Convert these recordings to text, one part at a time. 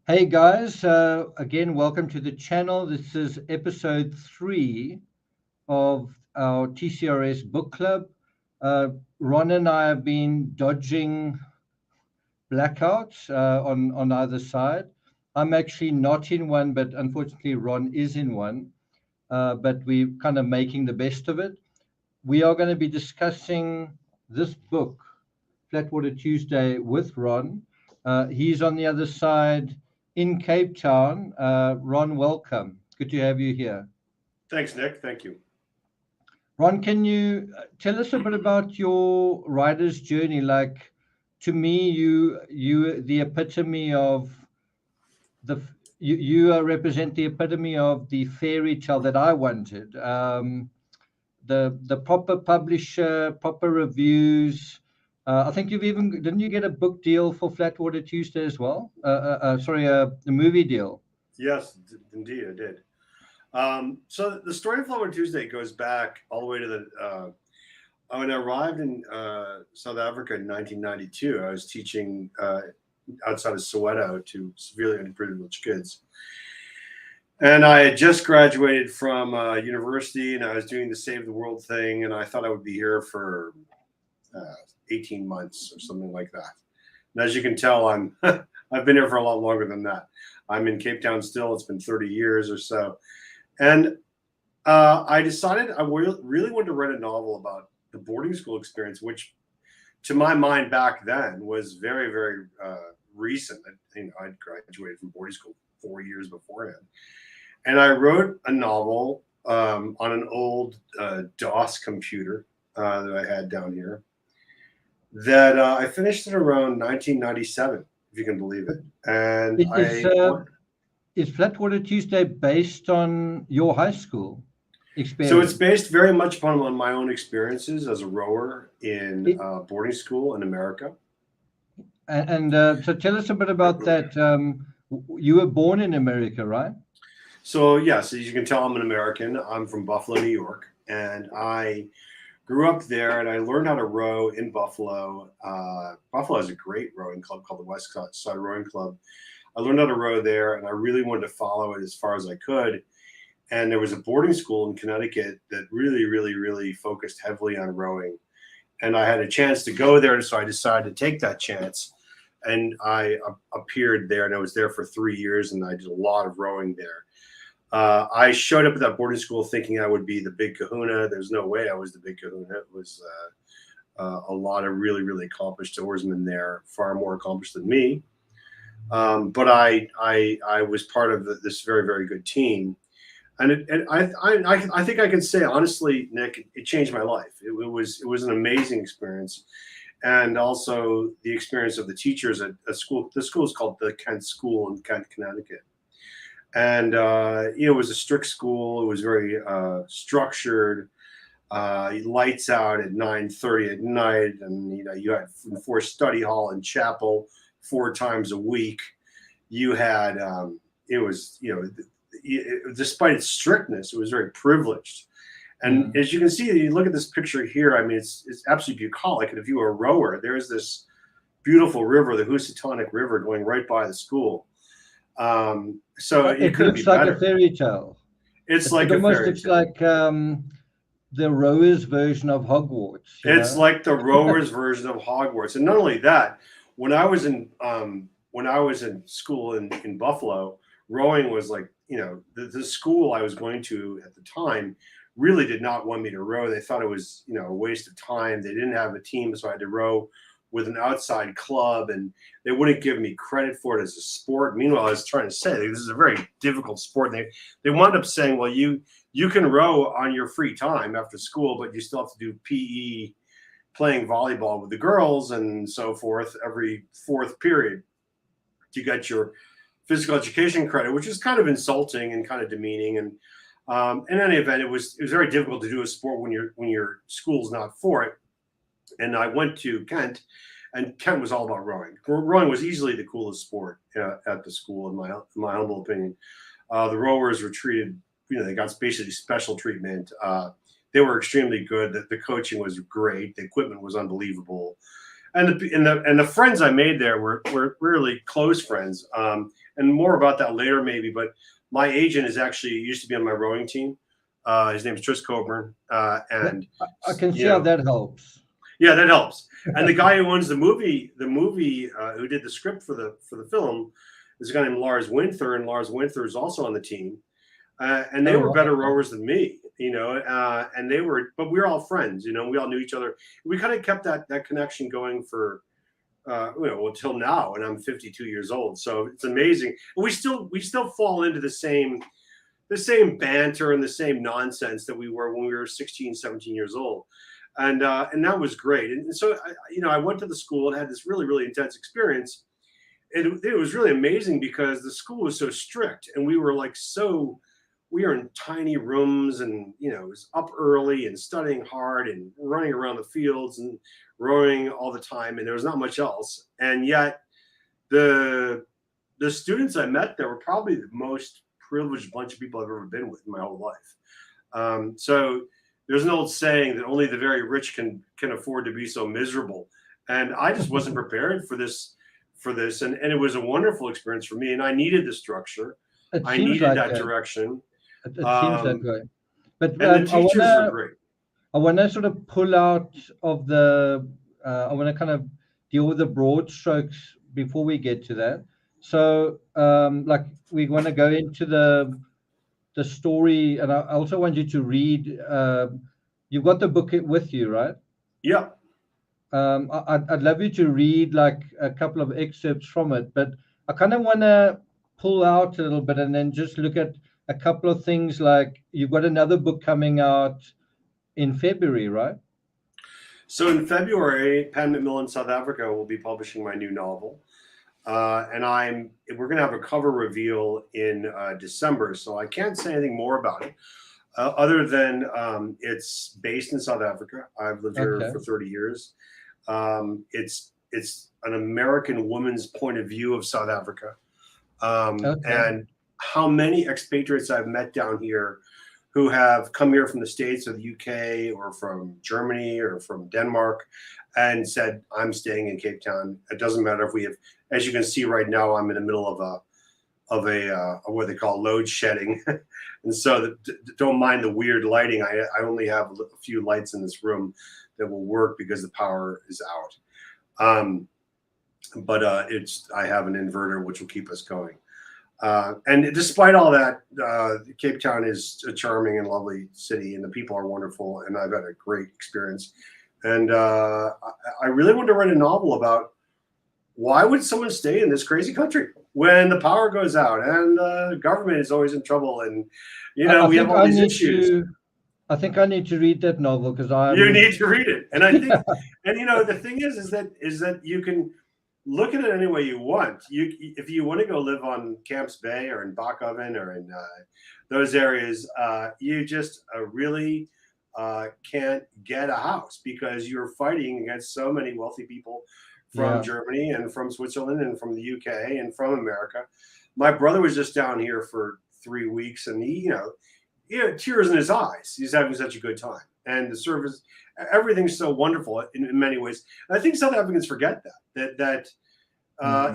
Hey guys, again, welcome to the channel. This is episode 3 of our TCRS book club. Uh, Ron and I have been dodging blackouts on either side. I'm actually not in one, but unfortunately, Ron is in one. But we're kind of making the best of it. We are going to be discussing this book, Flatwater Tuesday, with Ron. He's on the other side in Cape Town. Ron, welcome. Good to have you here. Thanks, Nick. Thank you. Ron, can you tell us a bit about your writer's journey? Like, to me, you the epitome of the you represent the epitome of the fairy tale that I wanted. The proper publisher, proper reviews. I think you've even didn't you get a book deal for Flatwater Tuesday as well? Sorry, a movie deal. Yes, indeed, I did. So the story of Flower Tuesday goes back all the way to the when I arrived in South Africa in 1992. I was teaching outside of Soweto to severely underprivileged kids, and I had just graduated from university, and I was doing the Save the World thing, and I thought I would be here for uh, 18 months or something like that. And as you can tell, I'm I've been here for a lot longer than that. I'm in Cape Town still. It's been 30 years or so, and I decided I really wanted to write a novel about the boarding school experience, which, to my mind back then, was very, very recent. I'd graduated from boarding school 4 years beforehand, and I wrote a novel on an old DOS computer that I had down here. That I finished it around 1997, if you can believe it. And Is is, uh, is Flatwater Tuesday based on your high school so it's experience? based very much upon my own experiences as a rower in It, boarding school in America. and so tell us a bit about that. You were born in America, right? So yes, as you can tell, I'm an American. I'm from Buffalo, New York, and I grew up there. And I learned how to row in Buffalo. Buffalo has a great rowing club called the West Side Rowing Club. I learned how to row there, and I really wanted to follow it as far as I could. And there was a boarding school in Connecticut that really, really, really focused heavily on rowing. And I had a chance to go there, so I decided to take that chance. And I appeared there, and I was there for 3 years, and I did a lot of rowing there. I showed up at that boarding school thinking I would be the big kahuna. There's no way I was the big kahuna. It was a lot of really, really accomplished oarsmen there, far more accomplished than me. But I was part of this very, very good team. And I think I can say honestly, Nick, it changed my life. It was an amazing experience, and also the experience of the teachers at school. The school is called the Kent School in Kent, Connecticut, and it was a strict school. It was very structured. Lights out at 9:30 at night, and you had enforced study hall and chapel 4 times a week. You had it was despite its strictness, it was very privileged. And Mm. as you can see, you look at this picture here. I mean, it's absolutely bucolic. And if you were a rower, there's this beautiful river, the Housatonic River, going right by the school. So it It couldn't be looks like a better. fairy tale. It's It like a almost fairy looks tale. like the rowers' version of Hogwarts, you It's know? like the rowers' version of Hogwarts. And not only that, when I was in school in Buffalo, rowing was like the school I was going to at the time really did not want me to row. They thought it was a waste of time. They didn't have a team, so I had to row with an outside club, and they wouldn't give me credit for it as a sport. Meanwhile, I was trying to say this is a very difficult sport. And they wound up saying, well, you can row on your free time after school, but you still have to do PE, playing volleyball with the girls and so forth, every fourth period to get your physical education credit, which is kind of insulting and kind of demeaning. And in any event, it was very difficult to do a sport when your school's not for it. And I went to Kent, and Kent was all about rowing. Rowing was easily the coolest sport at the school, in my humble opinion. The rowers were treated, they got basically special treatment. They were extremely good. The coaching was great. The equipment was unbelievable. And the friends I made there were really close friends. And more about that later maybe. But my agent is actually used to be on my rowing team. His name is Tris Coburn, and I can see how that helps. Yeah, that helps. And the guy who owns the movie, who did the script for the film, is a guy named Lars Winther, and Lars Winther is also on the team. And they were better rowers than me, and but we were all friends, we all knew each other. We kind of kept that connection going for, until now, and I'm 52 years old. So it's amazing. And we still fall into the same banter and the same nonsense that we were when we were 16, 17 years old. And that was great. And so, I went to the school and had this really, really intense experience. It was really amazing because the school was so strict, and we were we were in tiny rooms, and it was up early and studying hard and running around the fields and rowing all the time, and there was not much else. And yet the students I met there were probably the most privileged bunch of people I've ever been with in my whole life. So there's an old saying that only the very rich can afford to be so miserable, and I just wasn't prepared for this. And it was a wonderful experience for me, and I needed the structure. I needed that direction. It seems that way. But and the teachers were great. I want to sort of pull out of the, I want to kind of deal with the broad strokes before we get to that. So we want to go into the story, and I also want you to read, you've got the book with you, right? Yeah. I'd love you to read like a couple of excerpts from it, but I kind of want to pull out a little bit and then just look at a couple of things. Like, you've got another book coming out in February, right? So in February, Pan Macmillan South Africa will be publishing my new novel. And we're going to have a cover reveal in December. So I can't say anything more about it. Other than it's based in South Africa. I've lived here for 30 years. It's an American woman's point of view of South Africa. And how many expatriates I've met down here who have come here from the States or the UK or from Germany or from Denmark and said, I'm staying in Cape Town. It doesn't matter if we have, as you can see right now, I'm in the middle of what they call load shedding. And so don't mind the weird lighting. I only have a few lights in this room that will work because the power is out. But I have an inverter which will keep us going. And despite all that, Cape Town is a charming and lovely city, and the people are wonderful, and I've had a great experience. And I really want to write a novel about why would someone stay in this crazy country when the power goes out and the government is always in trouble, and we have all these issues. I think I need to read that novel because you need to read it. And I think, and the thing is that you can look at it any way you want. If you want to go live on Camps Bay or in Bakoven or in those areas, you just really can't get a house because you're fighting against so many wealthy people from Germany and from Switzerland and from the UK and from America. My brother was just down here for 3 weeks, and he had tears in his eyes. He's having such a good time, and the service, everything's so wonderful in many ways. And I think South Africans forget that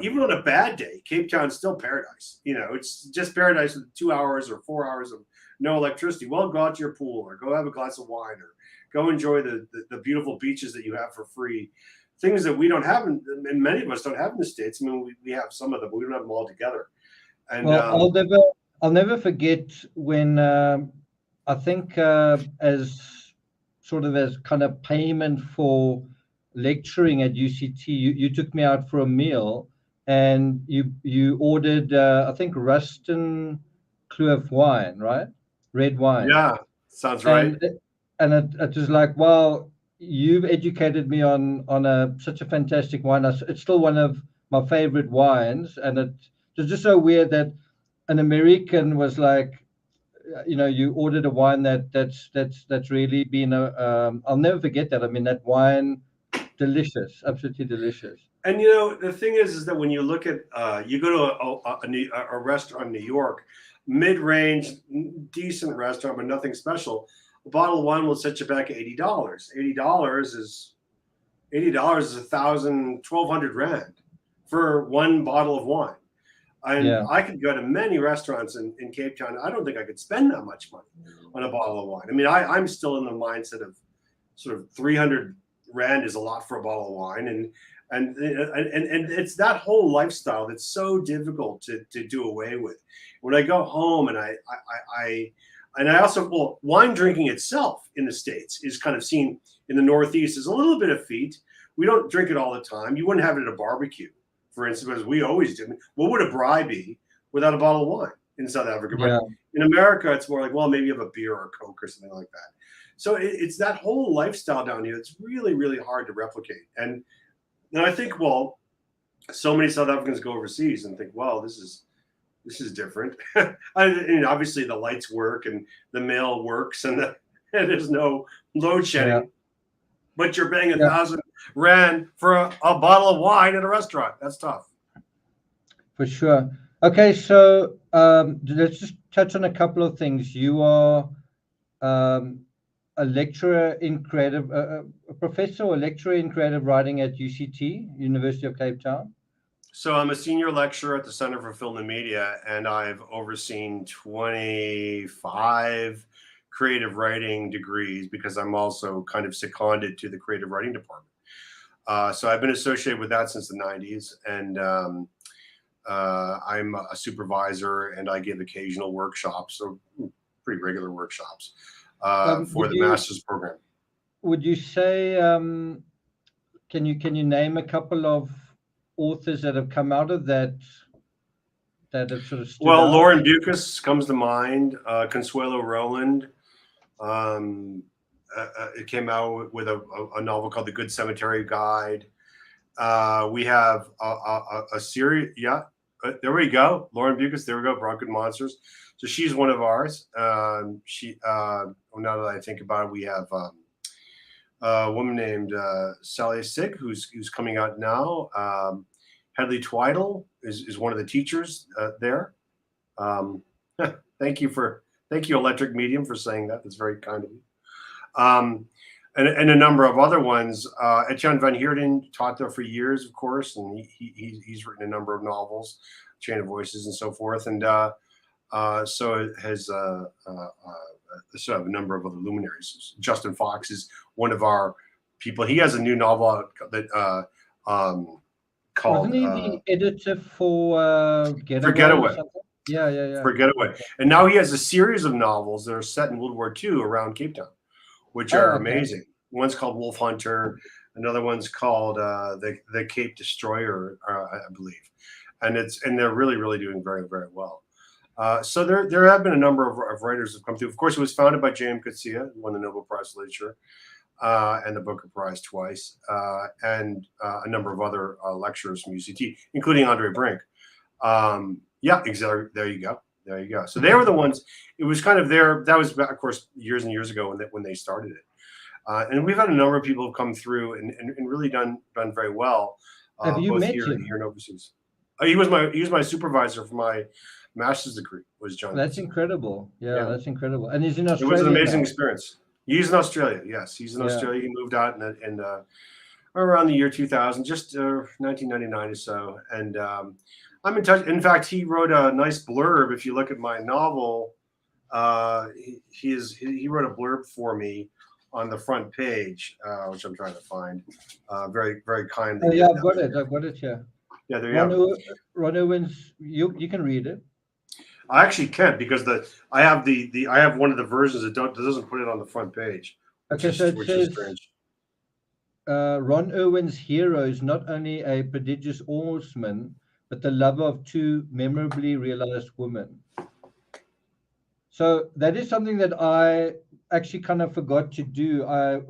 even on a bad day, Cape Town's still paradise. It's just paradise with 2 hours or 4 hours of no electricity. Well, go out to your pool or go have a glass of wine or go enjoy the beautiful beaches that you have for free. Things that we don't have, and many of us don't have in the States. I mean, we have some of them, but we don't have them all together. And I'll never forget when I think as kind of payment for lecturing at UCT, you took me out for a meal, and you ordered I think Ruston Kloof wine, right? Red wine. Yeah, sounds right. And it was like, well, you've educated me on such a fantastic wine. It's still one of my favorite wines, and it was just so weird that an American was like, you ordered a wine that's really been I'll never forget that. I mean, that wine, delicious, absolutely delicious. And the thing is that when you look at you go to a restaurant in New York, mid-range, decent restaurant, but nothing special. A bottle of wine will set you back at $80. $80 is $80 is 1,000, 1,200 rand for one bottle of wine. And Yeah. I could go to many restaurants in Cape Town. I don't think I could spend that much money on a bottle of wine. I mean, I'm still in the mindset of sort of 300 rand is a lot for a bottle of wine, and it's that whole lifestyle that's so difficult to do away with. When I go home and I also, well, wine drinking itself in the States is kind of seen in the Northeast as a little bit of feat. We don't drink it all the time. You wouldn't have it at a barbecue, for instance, as we always do. What would a braai be without a bottle of wine in South Africa? Yeah. But in America, it's more like, well, maybe you have a beer or a Coke or something like that. So it's that whole lifestyle down here. It's really, really hard to replicate. And I think, well, so many South Africans go overseas and think, well, this is different. Obviously, the lights work and the mail works, and there's no load shedding. Yeah. But you're paying 1,000 rand for a bottle of wine at a restaurant. That's tough. For sure. Okay, so let's just touch on a couple of things. You are a lecturer in creative, a professor or lecturer in creative writing at UCT, University of Cape Town. So I'm a senior lecturer at the Center for Film and Media, and I've overseen 25 creative writing degrees because I'm also kind of seconded to the creative writing department. So I've been associated with that since the 90s, and I'm a supervisor, and I give occasional workshops, so pretty regular workshops for the master's program. Would you say, can you name a couple of authors that have come out of that have sort of stood out? Lauren Bucas comes to mind. Consuelo Rowland. It came out with a novel called The Good Cemetery Guide. We have a series. Yeah, there we go. Lauren Bucas. There we go. Bronco Monsters. So she's one of ours. Now that I think about it, we have a woman named Sally Sig, who's coming out now. Hedley Twiddle is one of the teachers there. Thank you, Electric Medium, for saying that. That's very kind of you. And a number of other ones. Etienne van Heerden taught there for years, of course, and he's written a number of novels, Chain of Voices and so forth. And so it has sort of a number of other luminaries. Justin Fox is one of our people. He has a new novel out that called. Wasn't he the editor for Getaway? Yeah. For Getaway. And now he has a series of novels that are set in World War II around Cape Town, which are amazing. One's called Wolf Hunter. Another one's called the Cape Destroyer, I believe. And they're really, really doing very, very well. So there have been a number of writers that have come through. Of course, it was founded by J.M. Coetzee, who won the Nobel Prize Literature and the Booker Prize twice, and a number of other lecturers from UCT, including Andre Brink. Yeah, exactly. There you go. So they were the ones. It was kind of there. That was, of course, years and years ago when they started it. And we've had a number of people who come through and really done very well. Have you both met here him? and overseas. He was my supervisor for my master's degree. Was John? That's incredible. Yeah, that's incredible. And he's in Australia. It was an amazing experience. He's in Australia. Yes, he's in Australia. He moved out in around the year 2000, just 1999 or so. And I'm in touch. In fact, he wrote a nice blurb. If you look at my novel, he wrote a blurb for me on the front page, which I'm trying to find. Very, very kindly. Oh, yeah, I've got it here. Yeah, there you go. Ron Irwin's. You can read it. I actually can't because I have one of the versions that doesn't put it on the front page. Okay, so it says Ron Irwin's hero is not only a prodigious oarsman, but the lover of two memorably realized women. So that is something that I actually kind of forgot to do. I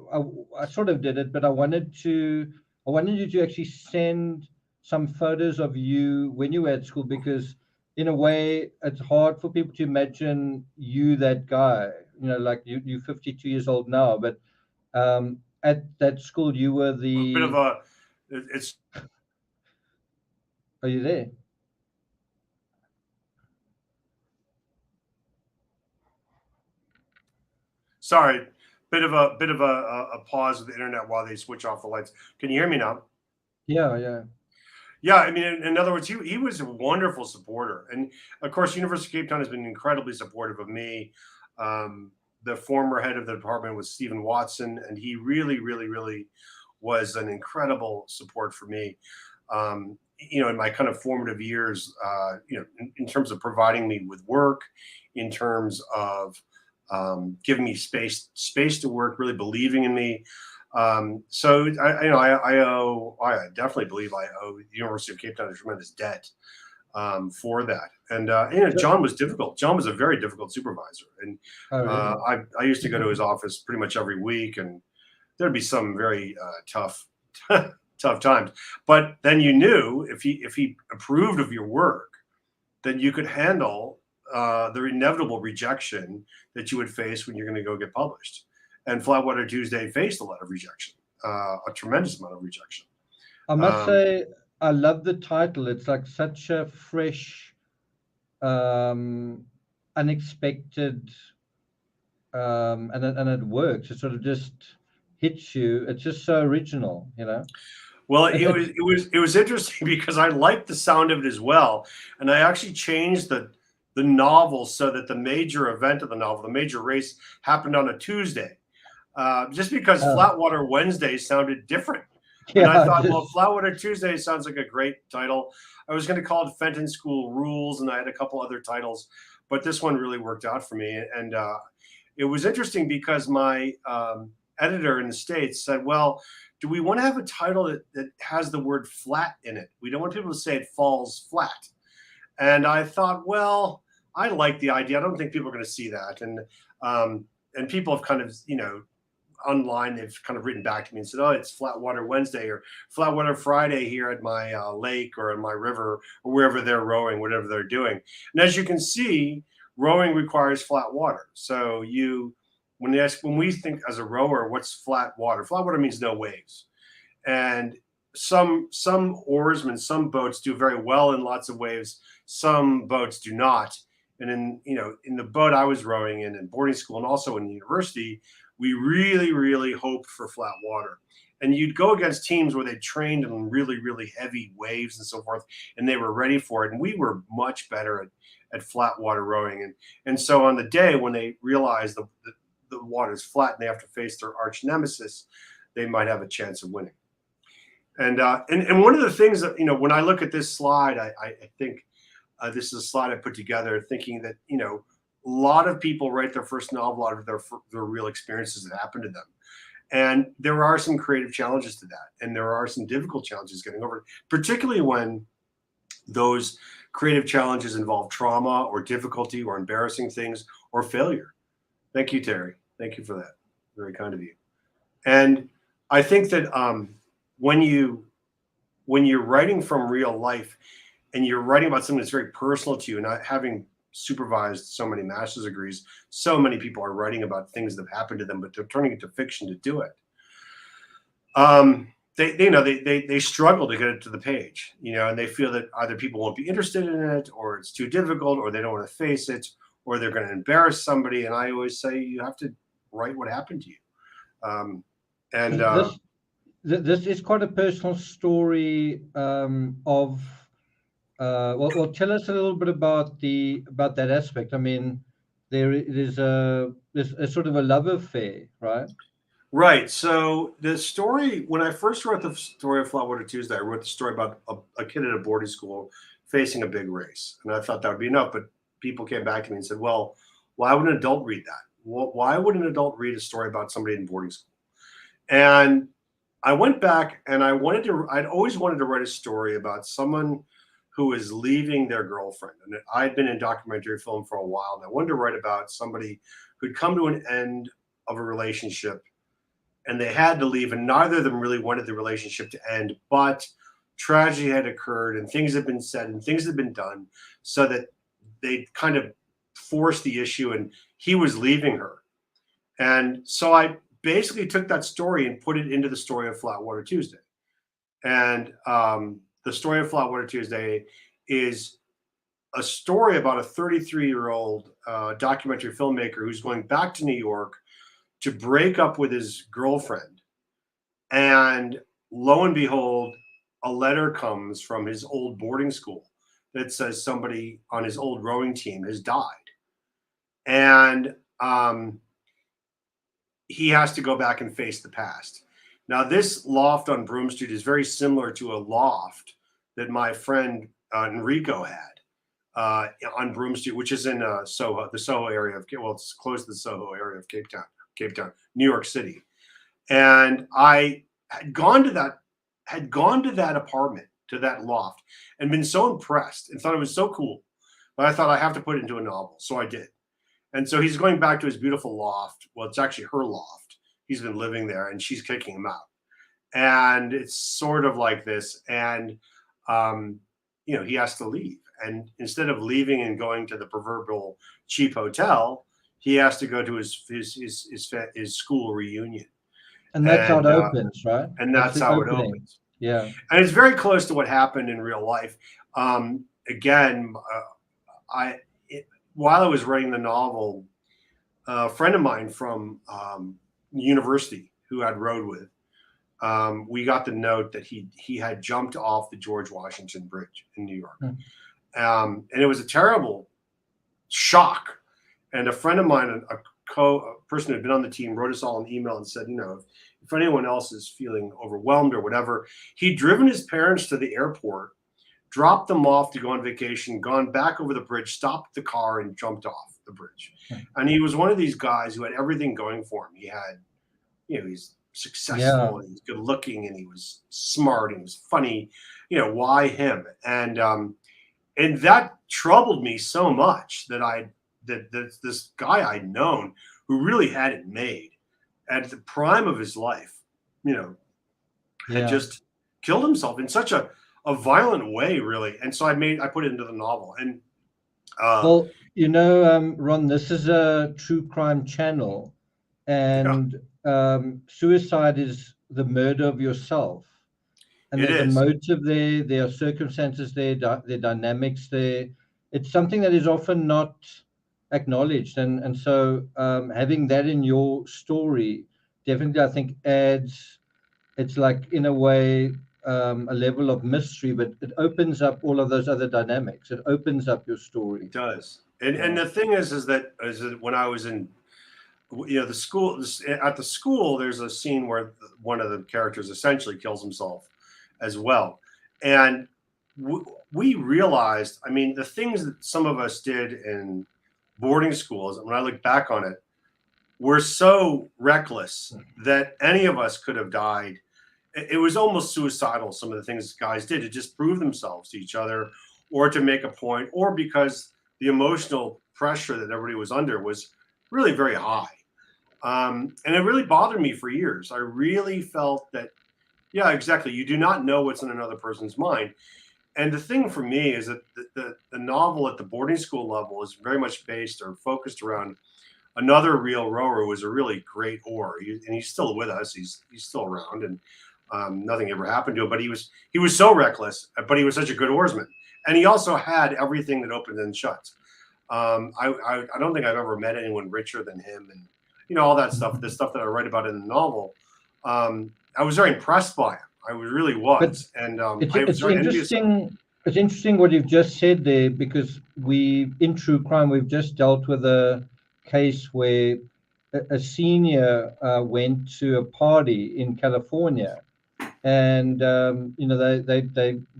sort of did it, but I wanted you to actually send some photos of you when you were at school, because in a way it's hard for people to imagine you, that guy, like you're 52 years old now, but at that school you were the bit of it's. Are you there? Sorry, Bit of a pause with the internet while they switch off the lights. Can you hear me now? Yeah, yeah. Yeah, I mean, in other words, he was a wonderful supporter, and of course, University of Cape Town has been incredibly supportive of me. The former head of the department was Stephen Watson, and he really, really, really was an incredible support for me. In my kind of formative years, in terms of providing me with work, in terms of giving me space to work, really believing in me. So I definitely believe I owe the University of Cape Town a tremendous debt for that. And So, John was difficult. John was a very difficult supervisor, and oh, really? I used to go to his office pretty much every week, and there'd be some very tough tough times. But then you knew if he approved of your work, then you could handle the inevitable rejection that you would face when you're going to go get published. And Flatwater Tuesday faced a lot of rejection, a tremendous amount of rejection. I must Um, say, I love the title. It's like such a fresh, um, unexpected, and it works. It sort of just hits you. It's just so original, you know. well, It, it, it was interesting because I liked the sound of it as well, and I actually changed the novel so that the major event of the novel, the major race, happened on a Tuesday, just because oh, Flatwater Wednesday sounded different. And I yeah, thought, well, just Flatwater Tuesday sounds like a great title. I was going to call it Fenton School Rules, and I had a couple other titles, but this one really worked out for me. And it was interesting because my editor in the States said, well, do we want to have a title that has the word flat in it? We don't want people to say it falls flat. And I thought, well, I like the idea. I don't think people are going to see that. And people have kind of, online, they've kind of written back to me and said, oh, it's Flatwater Wednesday or Flatwater Friday here at my lake or in my river or wherever they're rowing, whatever they're doing. And as you can see, rowing requires flat water. So when we think as a rower, what's flat water? Flat water means no waves. And some oarsmen, some boats do very well in lots of waves. Some boats do not. And in the boat I was rowing in boarding school and also in the university, we really, really hoped for flat water. And you'd go against teams where they trained in really, really heavy waves and so forth, and they were ready for it. And we were much better at flat water rowing. And so on the day when they realize the water's flat and they have to face their arch nemesis, they might have a chance of winning. And one of the things that, when I look at this slide, I think this is a slide I put together thinking that, a lot of people write their first novel out of their real experiences that happened to them. And there are some creative challenges to that. And there are some difficult challenges getting over it, particularly when those creative challenges involve trauma or difficulty or embarrassing things or failure. Thank you, Terry. Thank you for that. Very kind of you. And I think that when you're writing from real life and you're writing about something that's very personal to you, and having supervised so many master's degrees, so many people are writing about things that have happened to them, but they're turning it to fiction to do it. They struggle to get it to the page, and they feel that either people won't be interested in it, or it's too difficult, or they don't want to face it, or they're going to embarrass somebody. And I always say you have to write what happened to you. And this this is quite a personal story, of well, tell us a little bit about that aspect. I mean, there's a sort of a love affair, right? Right. So the story, when I first wrote the story of Flatwater Tuesday, I wrote the story about a kid at a boarding school facing a big race. And I thought that would be enough. But people came back to me and said, well, why would an adult read that? Why would an adult read a story about somebody in boarding school? And I went back and I'd always wanted to write a story about someone who is leaving their girlfriend. And I'd been in documentary film for a while. And I wanted to write about somebody who'd come to an end of a relationship and they had to leave, and neither of them really wanted the relationship to end, but tragedy had occurred and things had been said and things had been done so that they kind of forced the issue, and he was leaving her. And so I basically took that story and put it into the story of Flatwater Tuesday. And the story of Flatwater Tuesday is a story about a 33-year-old documentary filmmaker who's going back to New York to break up with his girlfriend. And lo and behold, a letter comes from his old boarding school that says somebody on his old rowing team has died. And he has to go back and face the past. Now, this loft on Broome Street is very similar to a loft that my friend Enrico had on Broome Street, which is in Soho, the Soho area of, well, it's close to the Soho area of Cape Town, New York City. And I had gone to that apartment, to that loft, and been so impressed and thought it was so cool. But I thought I have to put it into a novel, so I did. And so he's going back to his beautiful loft. Well, it's actually her loft. He's been living there, and she's kicking him out. And it's sort of like this. And he has to leave. And instead of leaving and going to the proverbial cheap hotel, he has to go to his school reunion. And that's how it opens, right? And that's how it opens. Yeah. And it's very close to what happened in real life. Again, while I was writing the novel, a friend of mine from university who I'd rowed with, we got the note that he had jumped off the George Washington Bridge in New York. And it was a terrible shock. And a friend of mine, a person who had been on the team, wrote us all an email and said, if anyone else is feeling overwhelmed or whatever, he'd driven his parents to the airport, dropped them off to go on vacation, gone back over the bridge, stopped the car, and jumped off the bridge. And he was one of these guys who had everything going for him. He had, he's successful, and he's good looking, and he was smart, and he was funny. Why him? And that troubled me so much that this guy I'd known who really had it made at the prime of his life, had just killed himself in such a violent way, really. And so I put it into the novel. And Ron, this is a true crime channel, and suicide is the murder of yourself. And there's a motive there. There are circumstances there. There are dynamics there. It's something that is often not acknowledged, and so having that in your story definitely, I think, adds. It's like, in a way, a level of mystery, but it opens up all of those other dynamics. It opens up your story. It does. And the thing is that when I was in the school, at the school, there's a scene where one of the characters essentially kills himself as well. And we realized, the things that some of us did in boarding schools, and when I look back on it, were so reckless that any of us could have died. It was almost suicidal, some of the things guys did to just prove themselves to each other, or to make a point, or because the emotional pressure that everybody was under was really very high. And it really bothered me for years. I really felt that, yeah, exactly. You do not know what's in another person's mind. And the thing for me is that the novel at the boarding school level is very much based or focused around another real rower who was a really great oar. And he's still with us. He's still around, and nothing ever happened to him. But he was so reckless, but he was such a good oarsman. And he also had everything that opens and shuts. I don't think I've ever met anyone richer than him, and all that stuff. The stuff that I write about in the novel. I was very impressed by him. I really was. And it's interesting. It's interesting what you've just said there, because in true crime, we've just dealt with a case where a senior went to a party in California, and they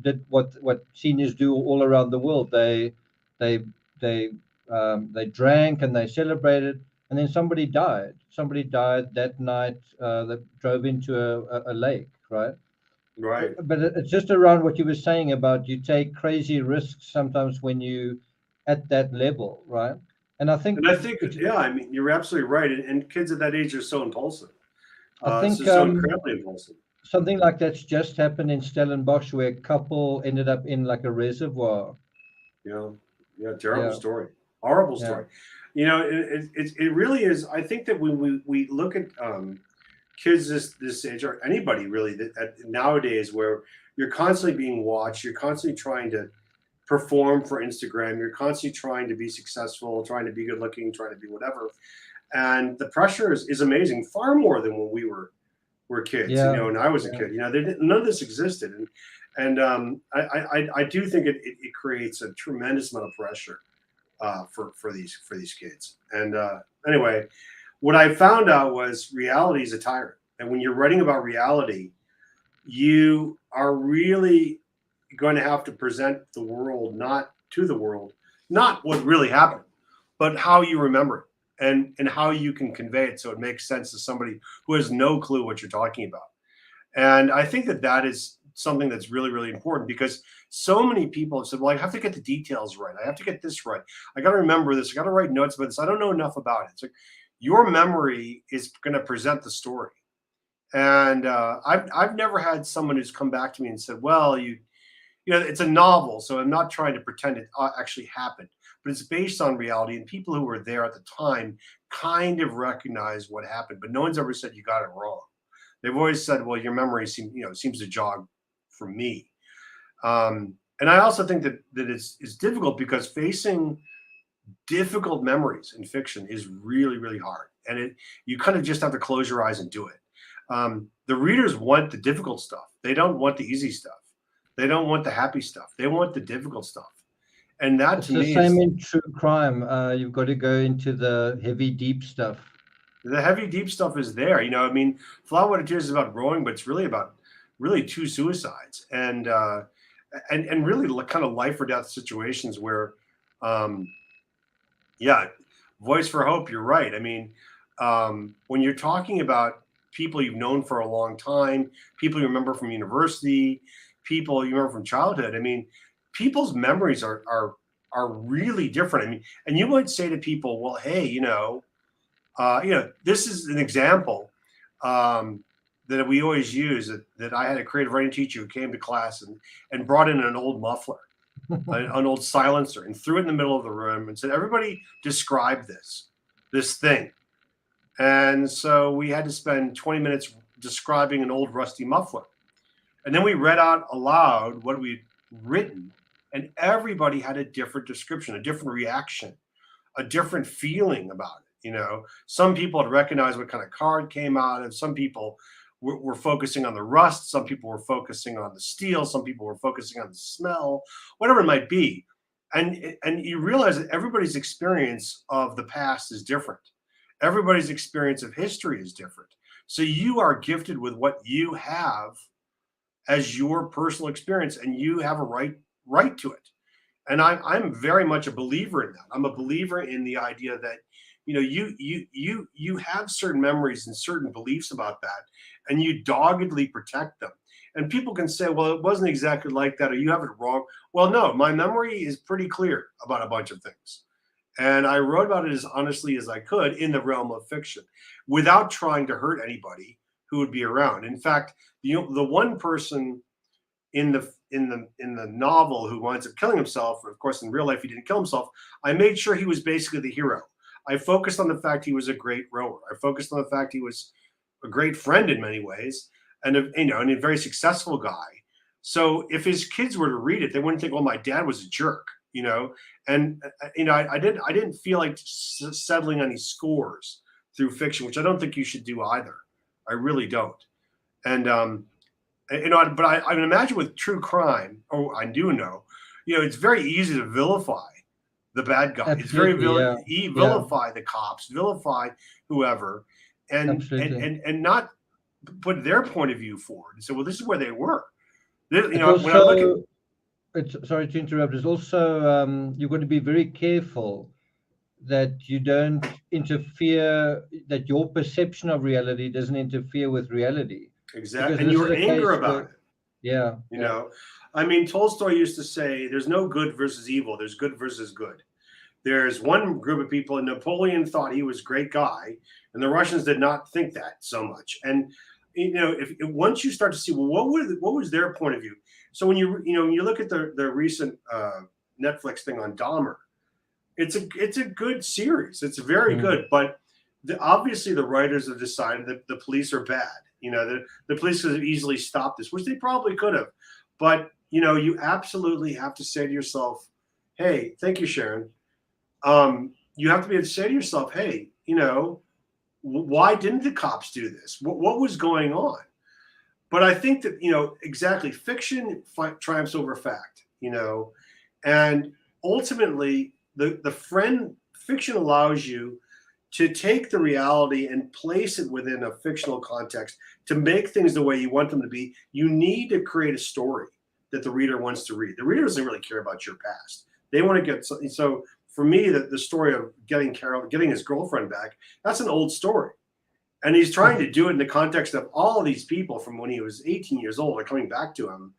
did what seniors do all around the world. They drank and they celebrated, and then somebody died. Somebody died that night. That drove into a lake, right? Right. But it's just around what you were saying about, you take crazy risks sometimes when you at that level, right? And I think you're absolutely right. And kids at that age are so impulsive. I think so incredibly impulsive. Something like that's just happened in Stellenbosch, where a couple ended up in like a reservoir. Terrible story, horrible story. It really is. I think that when we look at kids this age, or anybody really, nowadays, where you're constantly being watched, you're constantly trying to perform for Instagram, you're constantly trying to be successful, trying to be good looking, trying to be whatever. and the pressure is amazing, far more than when we were kids. Yeah, And I was a yeah. kid. None of this existed, and I do think it creates a tremendous amount of pressure for these kids. And anyway, what I found out was reality is a tyrant, and when you're writing about reality, you are really going to have to present the world, not to the world, not what really happened, but how you remember it, and how you can convey it so it makes sense to somebody who has no clue what you're talking about. And I think that is something that's really, really important, because so many people have said, well, I have to get the details right. I have to get this right. I got to remember this. I got to write notes about this. I don't know enough about it. It's like your memory is going to present the story. And I've never had someone who's come back to me and said, well, it's a novel, so I'm not trying to pretend it actually happened, but it's based on reality, and people who were there at the time kind of recognize what happened, but no one's ever said you got it wrong. They've always said, well, your memory seems to jog for me. And I also think that it's difficult, because facing difficult memories in fiction is really, really hard, and you kind of just have to close your eyes and do it. The readers want the difficult stuff. They don't want the easy stuff. They don't want the happy stuff. They want the difficult stuff. And that It's to the me same is in true crime. You've got to go into the heavy, deep stuff. the heavy, deep stuff is there. I mean, Flower Tears is about growing, but it's really about two suicides, and really kind of life or death situations where, um, yeah, voice for hope. You're right. I mean, when you're talking about people you've known for a long time, people you remember from university, people you remember from childhood. I mean, people's memories are really different. I mean, and you might say to people, well, hey, this is an example that we always use. That I had a creative writing teacher who came to class and brought in an old muffler, an old silencer, and threw it in the middle of the room and said, everybody describe this thing. And so we had to spend 20 minutes describing an old rusty muffler. And then we read out aloud what we'd written, and everybody had a different description, a different reaction, a different feeling about it. Some people had recognized what kind of car it came out of. Some people were focusing on the rust. Some people were focusing on the steel. Some people were focusing on the smell, whatever it might be. And you realize that everybody's experience of the past is different. Everybody's experience of history is different. So you are gifted with what you have as your personal experience, and you have a right to it. And I'm very much a believer in that. I'm a believer in the idea that you have certain memories and certain beliefs about that, and you doggedly protect them. And people can say, well, it wasn't exactly like that, or you have it wrong. Well, no, my memory is pretty clear about a bunch of things. And I wrote about it as honestly as I could in the realm of fiction, without trying to hurt anybody who would be around. In fact, the one person in the novel who winds up killing himself, of course, in real life he didn't kill himself, I made sure he was basically the hero. I focused on the fact he was a great rower. I focused on the fact he was a great friend in many ways, and and a very successful guy. So if his kids were to read it, they wouldn't think, "Well, my dad was a jerk," And I didn't feel like settling any scores through fiction, which I don't think you should do either. I really don't. And but I would imagine with true crime, I do know, it's very easy to vilify the bad guy. It's very Absolutely, yeah, yeah, vilify the cops, vilify whoever, absolutely. and not put their point of view forward and say, well, this is where they were. It's When I look at also, it's sorry to interrupt. It's also you've got to be very careful that you don't interfere, that your perception of reality doesn't interfere with reality, because exactly, and this is your a anger case about where, it. yeah, You yeah, know, I mean, Tolstoy used to say, "There's no good versus evil. There's good versus good." There's one group of people, and Napoleon thought he was a great guy, and the Russians did not think that so much. And if once you start to see, well, what was their point of view? So when when you look at the recent Netflix thing on Dahmer, it's a good series. It's very mm, good, but obviously the writers have decided that the police are bad. The police could have easily stopped this, which they probably could have. But you absolutely have to say to yourself, "Hey, thank you, Sharon." You have to be able to say to yourself, "Hey, why didn't the cops do this? What was going on? But I think that, exactly, fiction triumphs over fact, and ultimately the fiction allows you to take the reality and place it within a fictional context to make things the way you want them to be. You need to create a story that the reader wants to read. The reader doesn't really care about your past. They want to get something. So for me, the story of getting his girlfriend back, that's an old story. And he's trying to do it in the context of all of these people from when he was 18 years old are coming back to him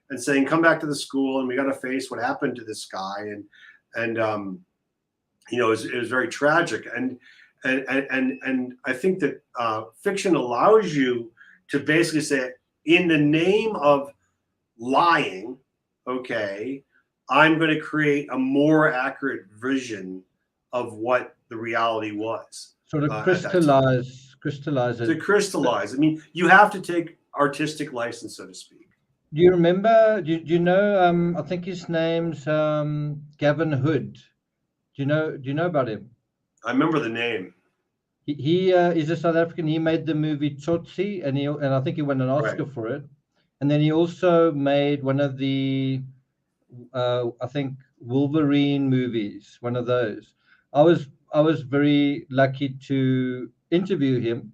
and saying, come back to the school and we got to face what happened to this guy. And it was very tragic. And I think that fiction allows you to basically say, in the name of lying, okay, I'm going to create a more accurate vision of what the reality was. Sort of crystallize it. To crystallize. I mean, you have to take artistic license, so to speak. Do you remember? Do you know? I think his name's Gavin Hood. Do you know about him? I remember the name. He is a South African. He made the movie Tsotsi, and I think he won an Oscar for it. And then he also made one of the, I think, Wolverine movies. One of those. I was very lucky to interview him,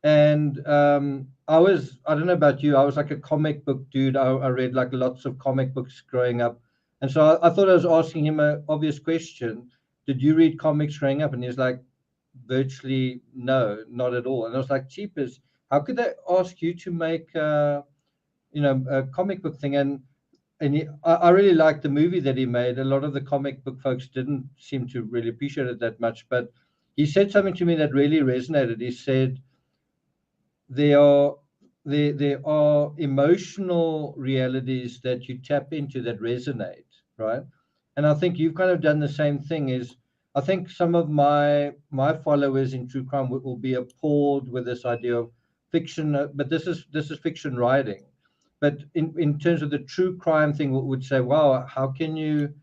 and I don't know about you. I was like a comic book dude. I read like lots of comic books growing up, and so I thought I was asking him an obvious question. Did you read comics growing up? And he was like, virtually no, not at all. And I was like, cheapers, how could they ask you to make a comic book thing? And I really liked the movie that he made. A lot of the comic book folks didn't seem to really appreciate it that much, but he said something to me that really resonated. He said there are emotional realities that you tap into that resonate, right? And I think you've kind of done the same thing. I think some of my followers in true crime will be appalled with this idea of fiction, but this is fiction writing. But in terms of the true crime thing, would say, wow, how can you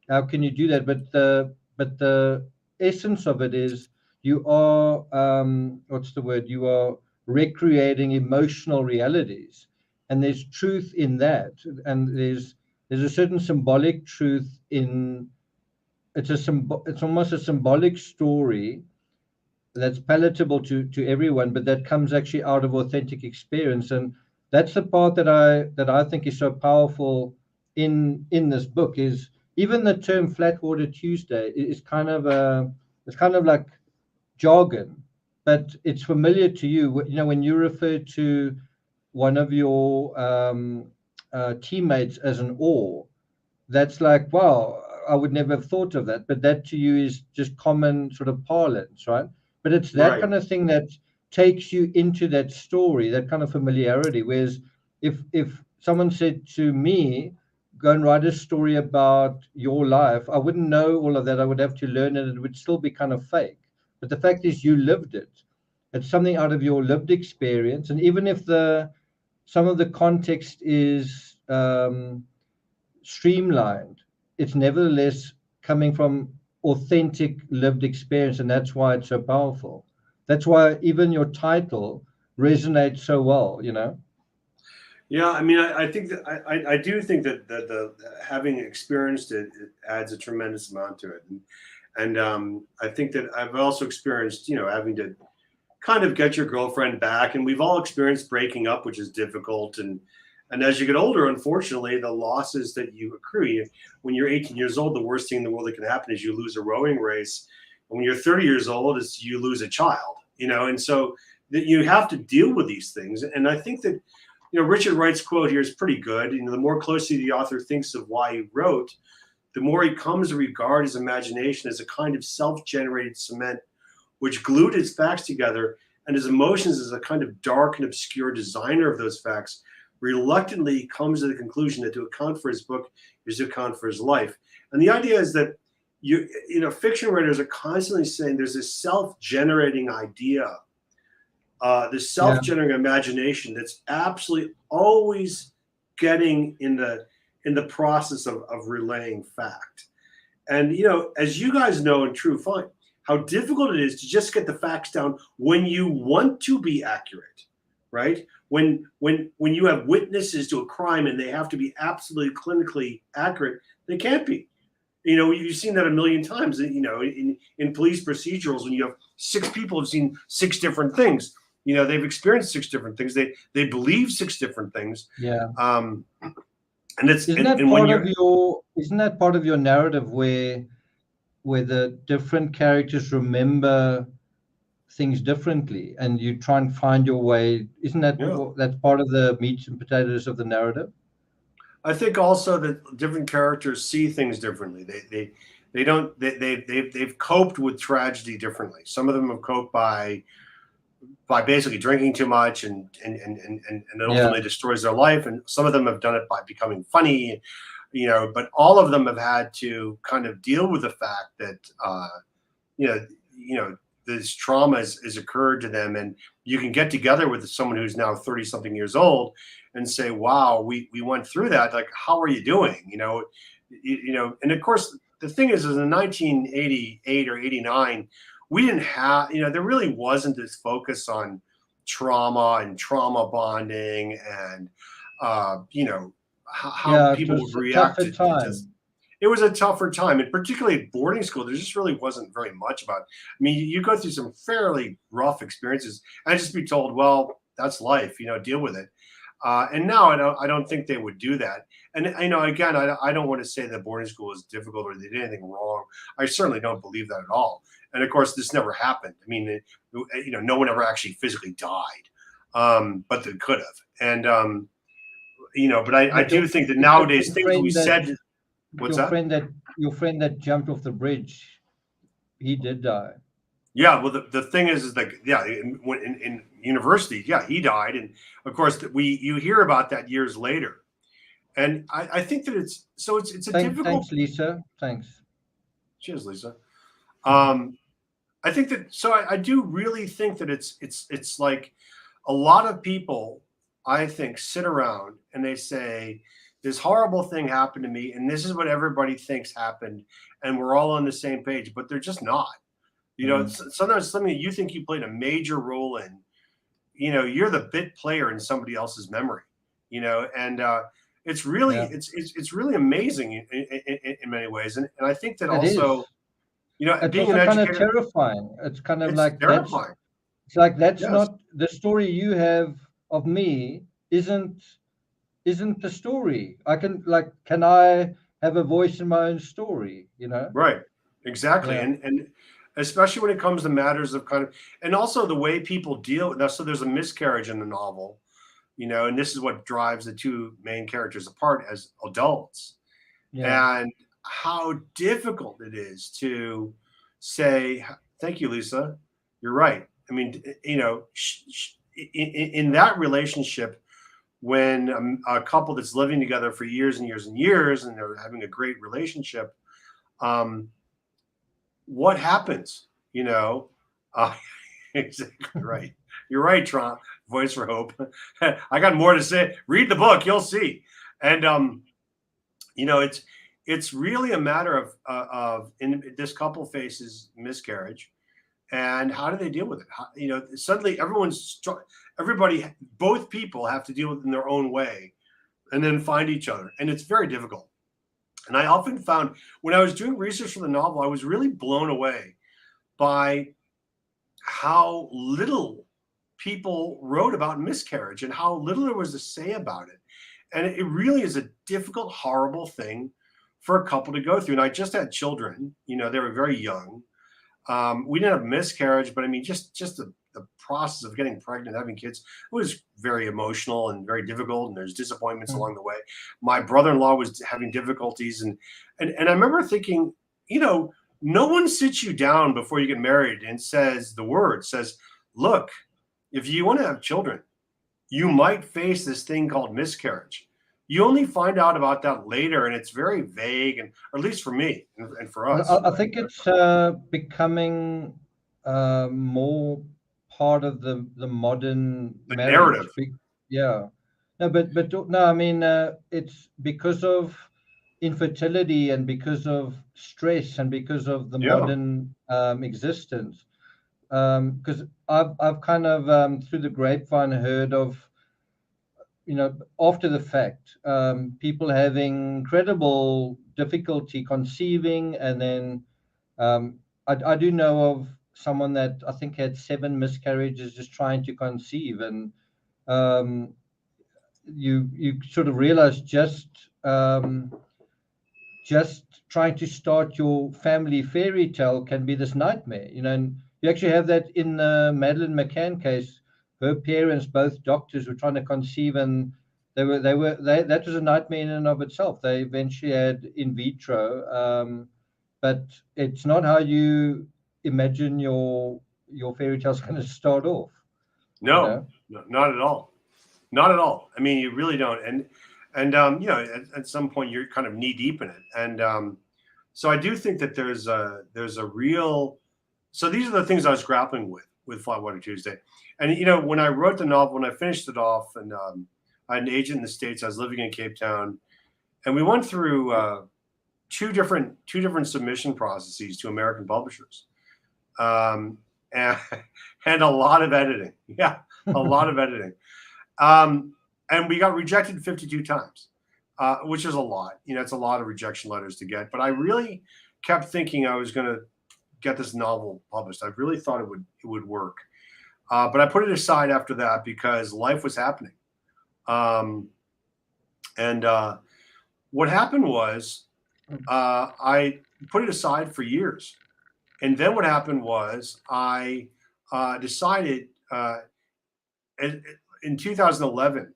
do that? But the essence of it is you are what's the word? You are recreating emotional realities, and there's truth in that, and there's a certain symbolic truth in. It's almost a symbolic story that's palatable to everyone, but that comes actually out of authentic experience, and that's the part that I think is so powerful in this book. Is even the term Flatwater Tuesday is kind of like jargon, but it's familiar to you. When you refer to one of your teammates as an oar, that's like, wow, I would never have thought of that. But that to you is just common sort of parlance, right? But it's that kind of thing that takes you into that story, that kind of familiarity. Whereas if someone said to me, go and write a story about your life, I wouldn't know all of that. I would have to learn it. It would still be kind of fake. But the fact is you lived it. It's something out of your lived experience. And even if some of the context is streamlined, it's nevertheless coming from authentic lived experience, and that's why it's so powerful. That's why even your title resonates so well. Yeah, I mean, I think that I do think that the having experienced it adds a tremendous amount to it, and I think that I've also experienced having to kind of get your girlfriend back, and we've all experienced breaking up, which is difficult, and as you get older, unfortunately, the losses that you accrue, when you're 18 years old, the worst thing in the world that can happen is you lose a rowing race. And when you're 30 years old, is you lose a child, and so that you have to deal with these things. And I think that, Richard Wright's quote here is pretty good. The more closely the author thinks of why he wrote, the more he comes to regard his imagination as a kind of self-generated cement, which glued his facts together, and his emotions as a kind of dark and obscure designer of those facts, reluctantly comes to the conclusion that to account for his book is to account for his life. And the idea is that fiction writers are constantly saying there's this self-generating idea, this self-generating imagination that's absolutely always getting in the process of relaying fact. And as you guys know in true how difficult it is to just get the facts down when you want to be accurate, right? When you have witnesses to a crime and they have to be absolutely clinically accurate, they can't be. You've seen that a million times. In police procedurals, when you have 6 people have seen 6 different things. They've experienced 6 different things. They believe 6 different things. Yeah. And it's isn't that part of your narrative where the different characters remember things differently and you try and find your way? Isn't that that's part of the meat and potatoes of the narrative? I think also that different characters see things differently. They've coped with tragedy differently. Some of them have coped by basically drinking too much and it ultimately destroys their life. And some of them have done it by becoming funny, but all of them have had to kind of deal with the fact that, this trauma has occurred to them. And you can get together with someone who's now 30 something years old and say, wow, we went through that. Like, how are you doing? And of course, the thing is in 1988 or 89, we didn't have, there really wasn't this focus on trauma and trauma bonding and, how people would react to this. It was a tougher time, and particularly at boarding school, there just really wasn't very much about it. I mean, you go through some fairly rough experiences and just be told, well, that's life, deal with it. And now I don't think they would do that. And again, I don't want to say that boarding school is difficult or they did anything wrong. I certainly don't believe that at all. And of course, this never happened. I mean, no one ever actually physically died, but they could have. And but I do think that nowadays things we said. What's that? Your friend that jumped off the bridge, he did die. Yeah, well, the thing is like, in university, he died, and of course you hear about that years later, and I think that it's difficult. Thanks, Lisa. Thanks. Cheers, Lisa. I think that I do really think that it's like a lot of people, I think, sit around and they say, this horrible thing happened to me, and this is what everybody thinks happened, and we're all on the same page, but they're just not. Sometimes something that you think you played a major role in, you're the bit player in somebody else's memory, and it's really it's really amazing in many ways, and I think that also, it's being also an kind educator, of terrifying. It's kind of like terrifying. It's like that's not the story you have of me. Isn't the story? Can I have a voice in my own story? Right, exactly, and especially when it comes to matters of kind of, and also the way people deal with that. So there's a miscarriage in the novel, and this is what drives the 2 main characters apart as adults, and how difficult it is to say, thank you, Lisa, you're right. I mean, in that relationship, when a couple that's living together for years and years and years, and they're having a great relationship, what happens? Exactly right. You're right, Trump. Voice for Hope. I got more to say. Read the book, you'll see. And it's really a matter of this couple faces miscarriage, and how do they deal with it? Suddenly both people have to deal with it in their own way, and then find each other, and it's very difficult. And I often found when I was doing research for the novel, I was really blown away by how little people wrote about miscarriage and how little there was to say about it. And it really is a difficult, horrible thing for a couple to go through. And I just had children, they were very young. We didn't have miscarriage, but I mean, just the process of getting pregnant, having kids, it was very emotional and very difficult. And there's disappointments along the way. My brother-in-law was having difficulties. And I remember thinking, no one sits you down before you get married and says, look, if you want to have children, you might face this thing called miscarriage. You only find out about that later, and it's very vague, and or at least for me and for us. I think it's becoming more part of the modern narrative. Yeah. No, but no, I mean, it's because of infertility and because of stress and because of the Yeah. modern existence. Because I've kind of through the grapevine heard of, after the fact, people having incredible difficulty conceiving, and then I do know of someone that I think had 7 miscarriages just trying to conceive, and um, you sort of realize just trying to start your family fairy tale can be this nightmare, and you actually have that in the Madeleine McCann case. Her parents, both doctors, were trying to conceive, and that was a nightmare in and of itself. They eventually had in vitro, but it's not how you imagine your fairy tale's going to start off, you No, know. no, not at all. Not at all. I mean, you really don't. And at some point you're kind of knee deep in it. And so I do think that there's a real. So these are the things I was grappling with Flatwater Tuesday. And when I wrote the novel, when I finished it off, and I had an agent in the States. I was living in Cape Town, and we went through two different submission processes to American publishers, um, and and a lot of editing. Yeah, a lot of editing. Um, and we got rejected 52 times, which is a lot. It's a lot of rejection letters to get. But I really kept thinking I was going to get this novel published. I really thought it would work. But I put it aside after that because life was happening. Um, and what happened was I put it aside for years. And then what happened was I decided in 2011,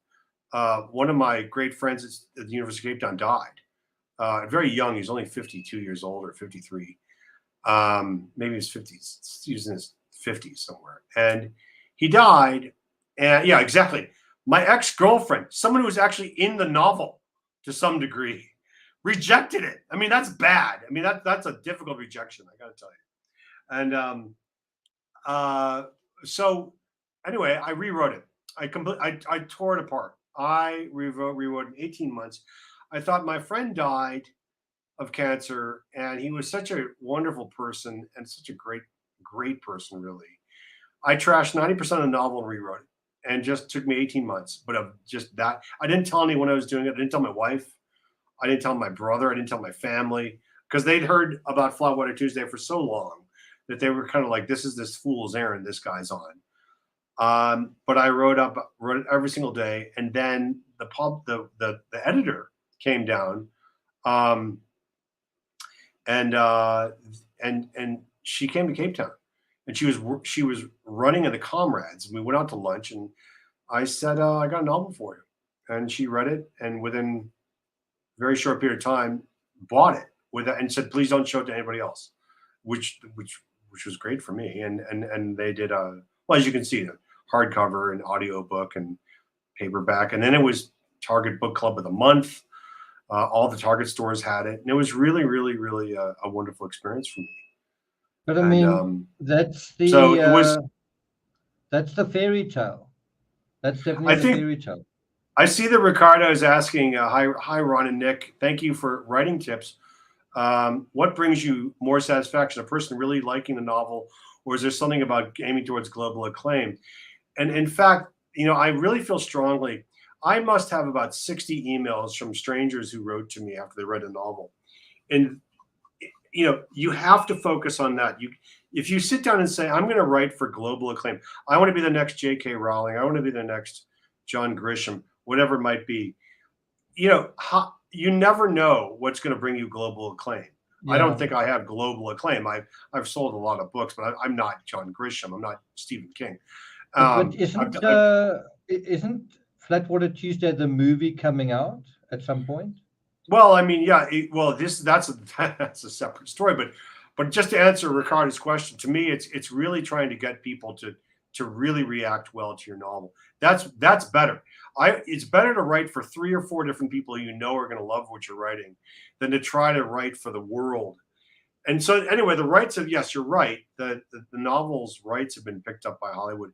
one of my great friends at the University of Cape Town died. Very young. He's only 52 years old or 53. Maybe he's 50s. He was in his 50s somewhere. And he died. And yeah, exactly. My ex-girlfriend, someone who was actually in the novel to some degree, rejected it. I mean, that's bad. I mean, that's a difficult rejection, I got to tell you. And so anyway, I rewrote it. I tore it apart. I rewrote in 18 months. I thought my friend died of cancer, and he was such a wonderful person and such a great person, really. I trashed 90% of the novel and rewrote it, and just took me 18 months. But of just that, I didn't tell anyone I was doing it. I didn't tell my wife. I didn't tell my brother. I didn't tell my family, because they'd heard about Flatwater Tuesday for so long that they were kind of like, this is this fool's errand this guy's on. But I wrote it every single day, and then the editor came down, um, and she came to Cape Town, and she was running in the Comrades. We went out to lunch, and I said, I got a novel for you, and she read it, and within a very short period of time, bought it and said, please don't show it to anybody else, which was great for me, and they did well, as you can see, the hardcover and audiobook and paperback. And then it was Target Book Club of the Month. All the Target stores had it. And it was really, really, really a wonderful experience for me. But I And mean, so it was, that's the fairy tale. That's definitely I the think, fairy tale. I see that Ricardo is asking, hi, Ron and Nick. Thank you for writing tips. What brings you more satisfaction? A person really liking the novel, or is there something about aiming towards global acclaim? And in fact, I really feel strongly. I must have about 60 emails from strangers who wrote to me after they read the novel. And, you have to focus on that. If you sit down and say, I'm going to write for global acclaim, I want to be the next J.K. Rowling, I want to be the next John Grisham, whatever it might be, you never know what's going to bring you global acclaim. I don't Yeah. think I have global acclaim. I've sold a lot of books, but I'm not John Grisham. I'm not Stephen King. But I've, isn't Flatwater Tuesday the movie coming out at some point? well, I mean, yeah. That's that's a separate story. But just to answer Ricardo's question, to me, it's really trying to get people to really react well to your novel. That's better. It's better to write for 3 or 4 different people are going to love what you're writing than to try to write for the world. And so anyway, the rights of, yes, you're right. The novel's rights have been picked up by Hollywood.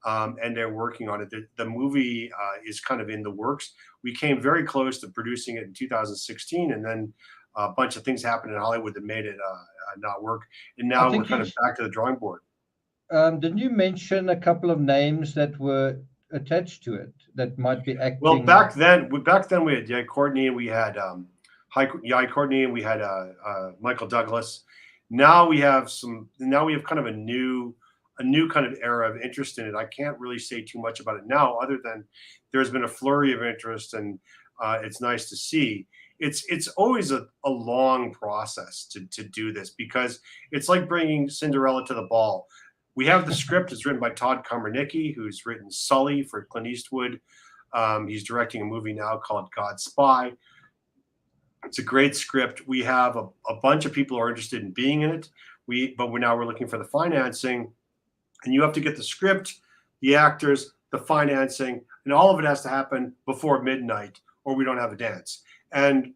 and they're working on it. The movie is kind of in the works. We came very close to producing it in 2016, and then a bunch of things happened in Hollywood that made it not work. And I now we're think kind of back to the drawing board. didn't you mention a couple of names that were attached to it that might be Well, acting? back then we had Courtney, and we had Courtney, and we had Michael Douglas. Now we have kind of a new kind of era of interest in it. I can't really say too much about it now, other than there's been a flurry of interest, and it's nice to see. It's always a long process to do this, because it's like bringing Cinderella to the ball. We have the script. It's written by Todd Komarnicki, who's written Sully for Clint Eastwood. He's directing a movie now called God's Spy. It's a great script. We have a bunch of people who are interested in being in it. But we're looking for the financing, and you have to get the script, the actors, the financing, and all of it has to happen before midnight, or we don't have a dance. And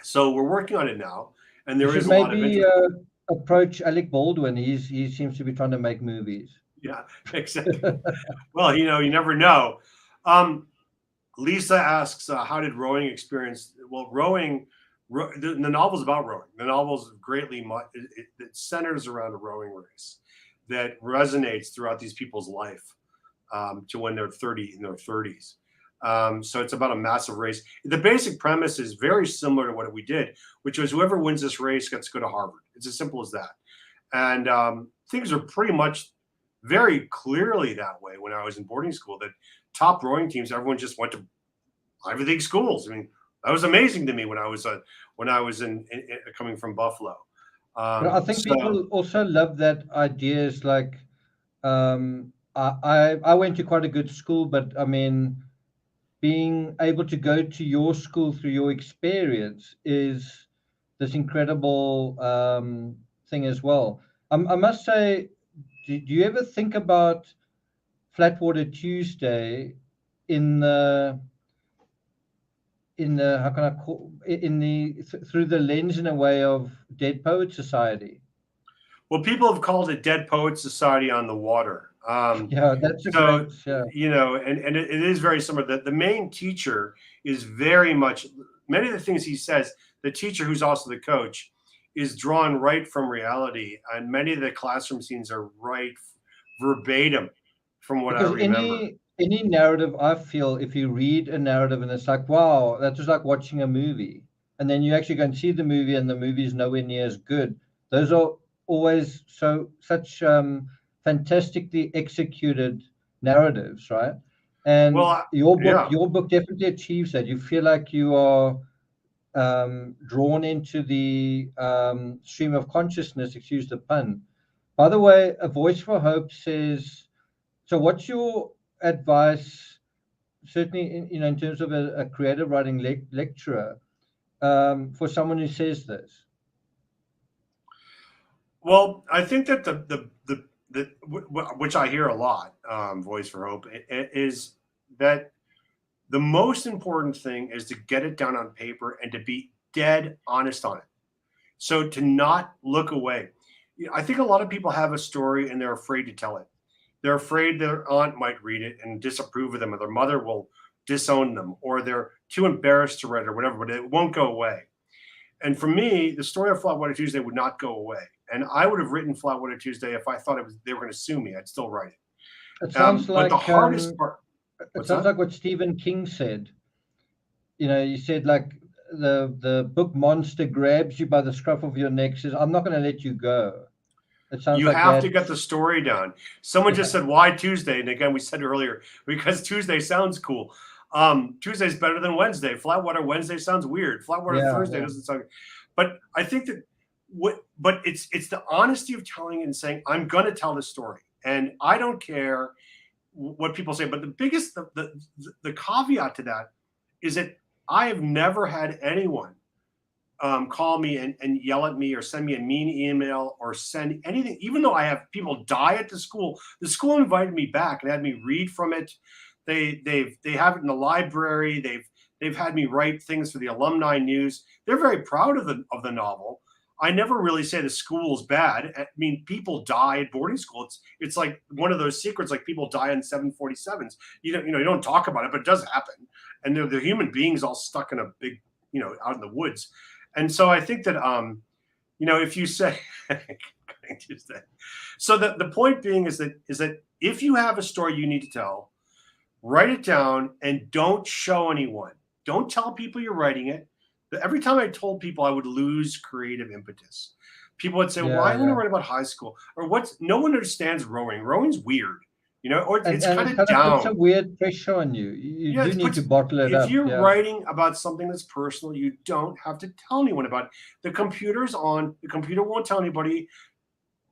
so we're working on it now, and there is a lot of interest. Approach Alec Baldwin. He seems to be trying to make movies. Yeah, exactly. Well, you never know. Lisa asks, how did rowing experience? Well, the novel's about rowing. The novel's it centers around a rowing race that resonates throughout these people's life to when they're in their 30s. So it's about a massive race. The basic premise is very similar to what we did, which was whoever wins this race gets to go to Harvard. It's as simple as that. And things are pretty much very clearly that way when I was in boarding school, that top rowing teams, everyone just went to Ivy League schools. I mean, that was amazing to me when I was coming from Buffalo. I think people also love that idea. Is like, I went to quite a good school, but I mean, being able to go to your school through your experience is this incredible thing as well. I must say, do you ever think about Flatwater Tuesday in the how can I call through the lens in a way of Dead Poets Society? Well, people have called it Dead Poets Society on the water. Yeah, that's a great, yeah. And it is very similar. The main teacher is very much, many of the things he says, the teacher who's also the coach is drawn right from reality. And many of the classroom scenes are right verbatim from what I remember. Any narrative, I feel, if you read a narrative and it's like, wow, that was like watching a movie, and then you actually go and see the movie and the movie is nowhere near as good. Those are always such fantastically executed narratives, right? And your book definitely achieves that. You feel like you are drawn into the stream of consciousness, excuse the pun. By the way, A Voice for Hope says, so what's your advice, certainly in terms of a creative writing lecturer, for someone who says this? Well, I think that which I hear a lot, Voice for Hope, is that the most important thing is to get it down on paper and to be dead honest on it. So to not look away. I think a lot of people have a story and they're afraid to tell it. They're afraid their aunt might read it and disapprove of them, or their mother will disown them, or they're too embarrassed to write it or whatever, but it won't go away. And for me, the story of Flatwater Tuesday would not go away. And I would have written Flatwater Tuesday if I thought they were going to sue me. I'd still write it. It sounds like the hardest part. It sounds like what Stephen King said. He said, like, the book monster grabs you by the scruff of your neck, says, "I'm not going to let you go." It sounds you have to get the story down. Someone just said, "Why Tuesday?" And again, we said earlier, because Tuesday sounds cool. Tuesday's better than Wednesday. Flatwater Wednesday sounds weird. Flatwater Thursday doesn't sound. But I think that but it's the honesty of telling it and saying, I'm going to tell this story, and I don't care what people say. But the biggest the caveat to that is that I have never had anyone call me and yell at me or send me a mean email or send anything, even though I have people die at the school. The school invited me back and had me read from it. They have it in the library. They've had me write things for the alumni news. They're very proud of the novel. I never really say the school's bad. I mean, people die at boarding school. It's like one of those secrets, like people die in 747s. You don't talk about it, but it does happen. And they're human beings all stuck in a big, out in the woods. And so I think that if you say so the point being is that if you have a story you need to tell, write it down and don't show anyone. Don't tell people you're writing it. Every time I told people I would lose creative impetus. People would say, "Well, I want to write about high school," or no one understands rowing. Rowing's weird, or it's kind of down. Puts a weird pressure on you. You do need to bottle it up. If you're writing about something that's personal, you don't have to tell anyone about it. The computer's on. The computer won't tell anybody.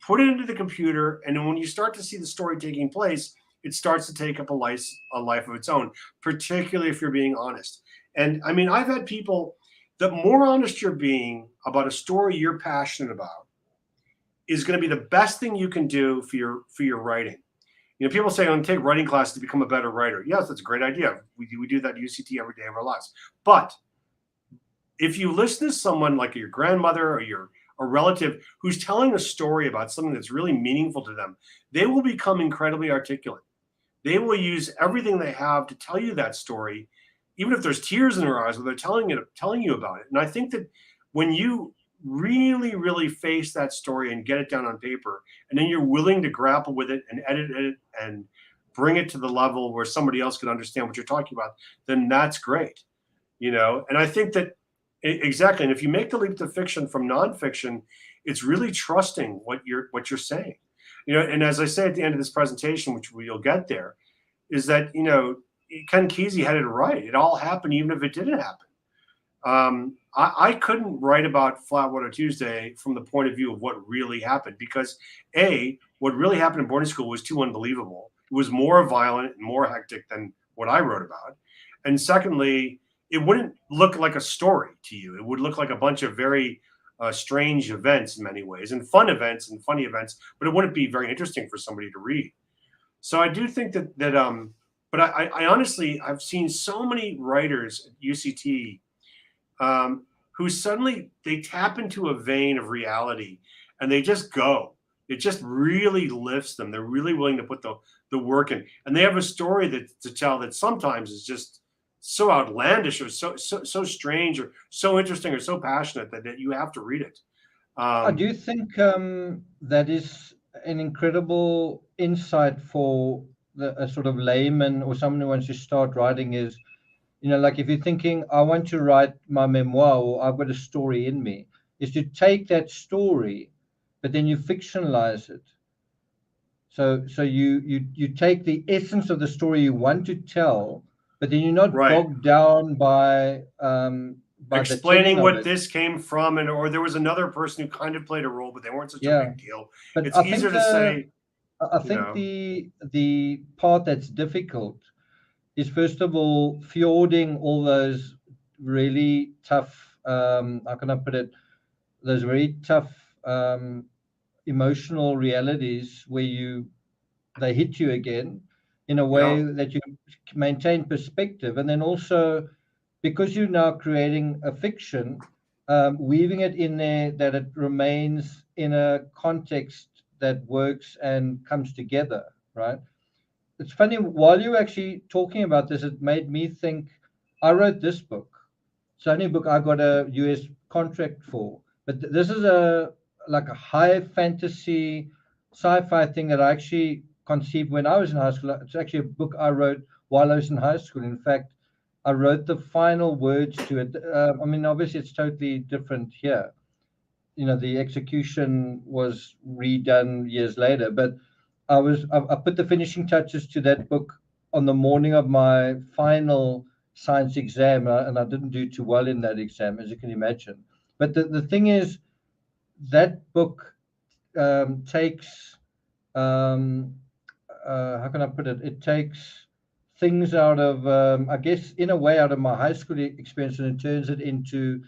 Put it into the computer, and then when you start to see the story taking place, it starts to take up a life of its own, particularly if you're being honest. And I mean, I've had people, the more honest you're being about a story you're passionate about is going to be the best thing you can do for your writing. People say, I'm going to take writing classes to become a better writer. Yes, that's a great idea. We do that at UCT every day of our lives. But if you listen to someone like your grandmother or a relative who's telling a story about something that's really meaningful to them, they will become incredibly articulate. They will use everything they have to tell you that story, even if there's tears in their eyes when they're telling you about it. And I think that when you really, really face that story and get it down on paper, and then you're willing to grapple with it and edit it and bring it to the level where somebody else can understand what you're talking about, then that's great. And I think that exactly. And if you make the leap to fiction from nonfiction, it's really trusting what you're saying. And as I say at the end of this presentation, which we'll get there, is that Ken Kesey had it right. It all happened, even if it didn't happen. I couldn't write about Flatwater Tuesday from the point of view of what really happened, because what really happened in boarding school was too unbelievable. It was more violent and more hectic than what I wrote about. And secondly, it wouldn't look like a story to you. It would look like a bunch of very strange events in many ways, and fun events and funny events, but it wouldn't be very interesting for somebody to read. So I do think that but I honestly, I've seen so many writers at UCT who suddenly they tap into a vein of reality and they just go. It just really lifts them. They're really willing to put the work in, and they have a story to tell that sometimes is just so outlandish or so strange or so interesting or so passionate that you have to read it. I do think that is an incredible insight for a sort of layman or someone who wants to start writing is, like if you're thinking, I want to write my memoir or I've got a story in me, is to take that story, but then you fictionalize it. So you take the essence of the story you want to tell, but then you're not bogged down by explaining what this came from, or there was another person who kind of played a role, but they weren't such a big deal. But it's easier to say. I think the part that's difficult is, first of all, fjording all those really tough, how can I put it, those very tough emotional realities where they hit you again in a way that you maintain perspective. And then also, because you're now creating a fiction, weaving it in there that it remains in a context that works and comes together, right? It's funny, while you were actually talking about this, it made me think, I wrote this book. It's the only book I got a US contract for. But this is like a high fantasy sci-fi thing that I actually conceived when I was in high school. It's actually a book I wrote while I was in high school. In fact, I wrote the final words to it. I mean, obviously, it's totally different here. The execution was redone years later, but I put the finishing touches to that book on the morning of my final science exam, and I didn't do too well in that exam, as you can imagine. But the thing is, that book takes, how can I put it? It takes things out of, I guess, in a way, out of my high school experience, and it turns it into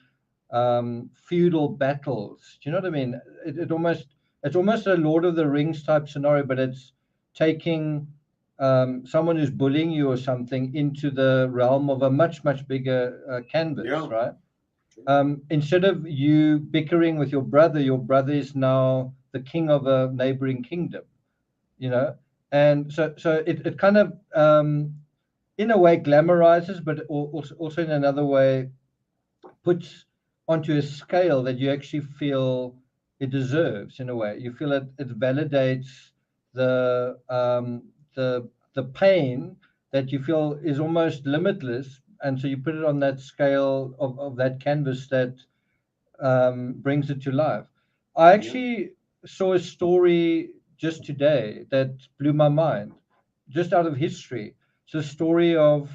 feudal battles. Do you know what I mean? It's almost a Lord of the Rings type scenario, but it's taking someone who's bullying you or something into the realm of a much, much bigger canvas, right? Instead of you bickering with your brother is now the king of a neighboring kingdom, you know. And so it kind of in a way glamorizes, but also in another way puts onto a scale that you actually feel it deserves. In a way, you feel it validates the the pain that you feel is almost limitless, and so you put it on that scale of that canvas that brings it to life. I actually saw a story just today that blew my mind, just out of history. It's a story of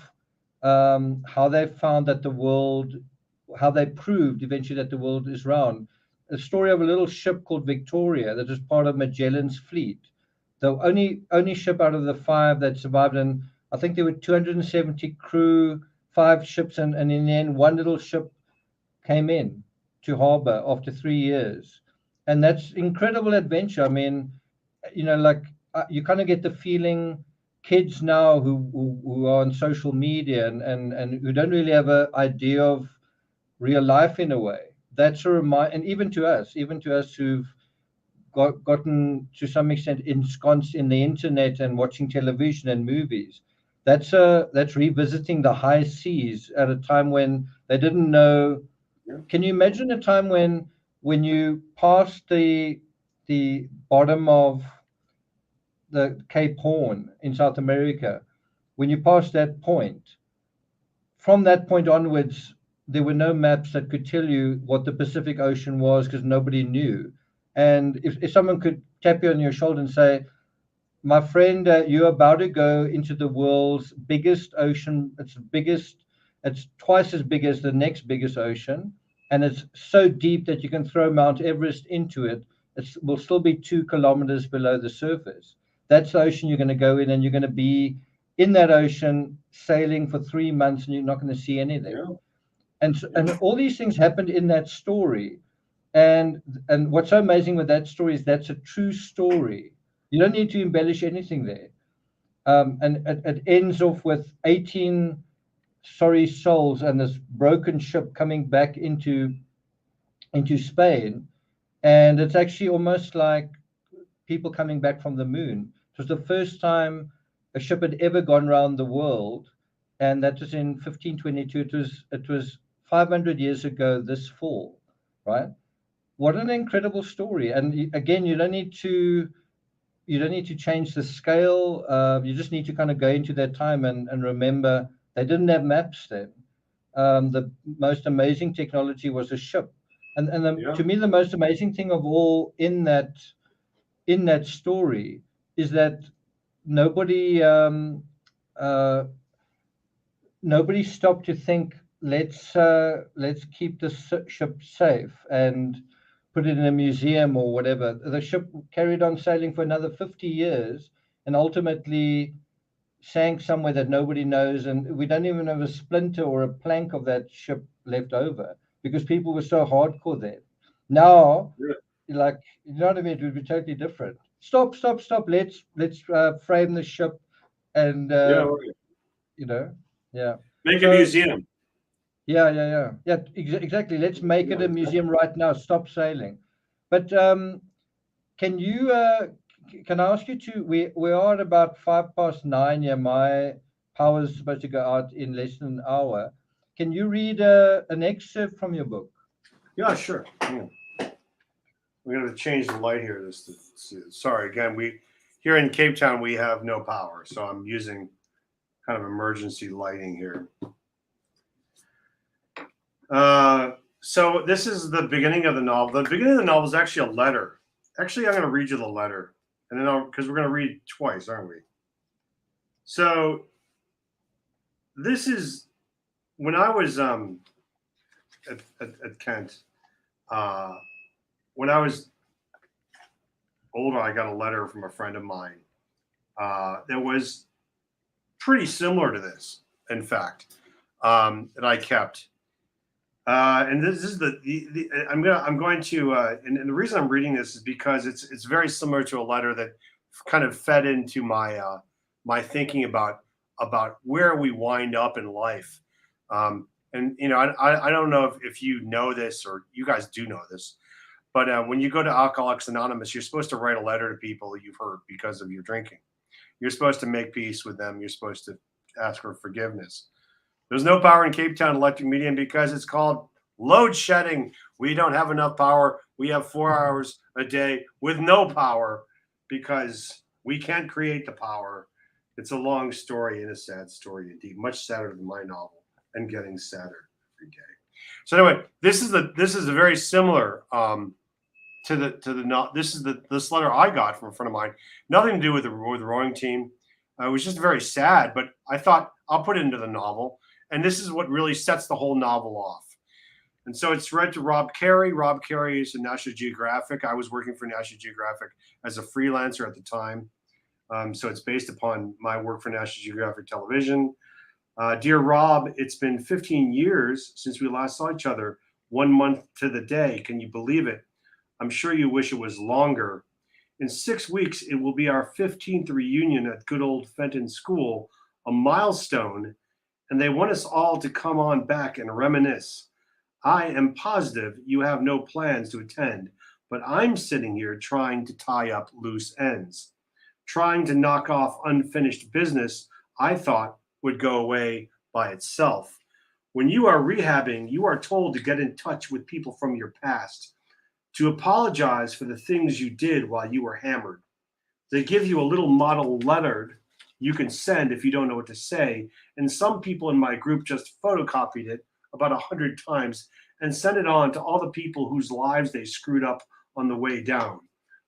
how they found that the world, how they proved eventually that the world is round. A story of a little ship called Victoria that was part of Magellan's fleet. The only ship out of the five that survived, and I think there were 270 crew, five ships, and in the end, one little ship came in to harbor after 3 years. And that's incredible adventure. I mean, you know, like you kind of get the feeling kids now who are on social media and who don't really have an idea of real life in a way. That's a remind, and even to us who've gotten to some extent ensconced in the internet and watching television and movies. That's revisiting the high seas at a time when they didn't know. Can you imagine a time when you passed the bottom of the Cape Horn in South America, when you passed that point, from that point onwards, there were no maps that could tell you what the Pacific Ocean was because nobody knew. And if someone could tap you on your shoulder and say, my friend, you're about to go into the world's biggest ocean. It's twice as big as the next biggest ocean. And it's so deep that you can throw Mount Everest into it. It will still be 2 kilometers below the surface. That's the ocean you're going to go in, and you're going to be in that ocean sailing for 3 months, and you're not going to see anything. And all these things happened in that story. And what's so amazing with that story is that's a true story. You don't need to embellish anything there. And it ends off with 18 sorry souls and this broken ship coming back into Spain. And it's actually almost like people coming back from the moon. It was the first time a ship had ever gone around the world, and that was in 1522. It was 500 years ago this fall, right? What an incredible story! And again, you don't need to change the scale. You just need to kind of go into that time and remember they didn't have maps then. The most amazing technology was a ship, to me the most amazing thing of all in that story is that nobody nobody stopped to think, let's keep the ship safe and put it in a museum or whatever. The ship carried on sailing for another 50 years and ultimately sank somewhere that nobody knows, and we don't even have a splinter or a plank of that ship left over because people were so hardcore then. Now, like, you know what I mean, it would be totally different. Stop. Let's frame the ship and you know, yeah. Make a museum. Yeah. Exactly. Let's make it a museum right now. Stop sailing. But can you can I ask you to? We are at about 9:05 here. My power is supposed to go out in less than an hour. Can you read an excerpt from your book? Yeah, sure. Yeah. We're going to change the light here. Sorry, again, we here in Cape Town we have no power, so I'm using kind of emergency lighting here. So this is the beginning of the novel. The beginning of the novel is actually a letter. Actually, I'm going to read you the letter, and then because we're going to read twice, aren't we? So this is when I was at Kent. When I was older, I got a letter from a friend of mine that was pretty similar to this, in fact, that I kept. And this is I'm going to and the reason I'm reading this is because it's very similar to a letter that kind of fed into my my thinking about where we wind up in life. And I don't know if you know this or you guys do know this, but when you go to Alcoholics Anonymous, you're supposed to write a letter to people you've hurt because of your drinking. You're supposed to make peace with them. You're supposed to ask for forgiveness. There's no power in Cape Town electric medium because it's called load shedding. We don't have enough power. We have 4 hours a day with no power because we can't create the power. It's a long story and a sad story indeed, much sadder than my novel and getting sadder every day. So anyway, this is a very similar this letter I got from a friend of mine. Nothing to do with the rowing team. It was just very sad, but I thought I'll put it into the novel. And this is what really sets the whole novel off. And so it's read to Rob Carey. Rob Carey is a National Geographic. I was working for National Geographic as a freelancer at the time. So it's based upon my work for National Geographic Television. Dear Rob, it's been 15 years since we last saw each other, 1 month to the day. Can you believe it? I'm sure you wish it was longer. In 6 weeks, it will be our 15th reunion at good old Fenton School, a milestone, and they want us all to come on back and reminisce. I am positive you have no plans to attend, but I'm sitting here trying to tie up loose ends, trying to knock off unfinished business I thought would go away by itself. When you are rehabbing, you are told to get in touch with people from your past, to apologize for the things you did while you were hammered. They give you a little model letter you can send if you don't know what to say, and some people in my group just photocopied it about 100 times and sent it on to all the people whose lives they screwed up on the way down.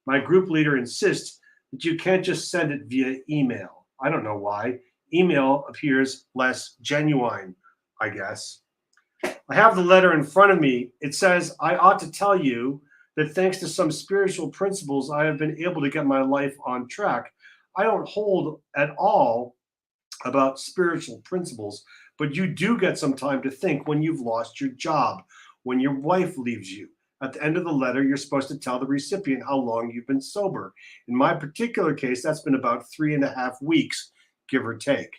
My group leader insists that you can't just send it via email. I don't know why. Email appears less genuine, I guess. I have the letter in front of me. It says, I ought to tell you that thanks to some spiritual principles, I have been able to get my life on track. I don't hold at all about spiritual principles, but you do get some time to think when you've lost your job, when your wife leaves you. At the end of the letter, you're supposed to tell the recipient how long you've been sober. In my particular case, that's been about 3.5 weeks, give or take.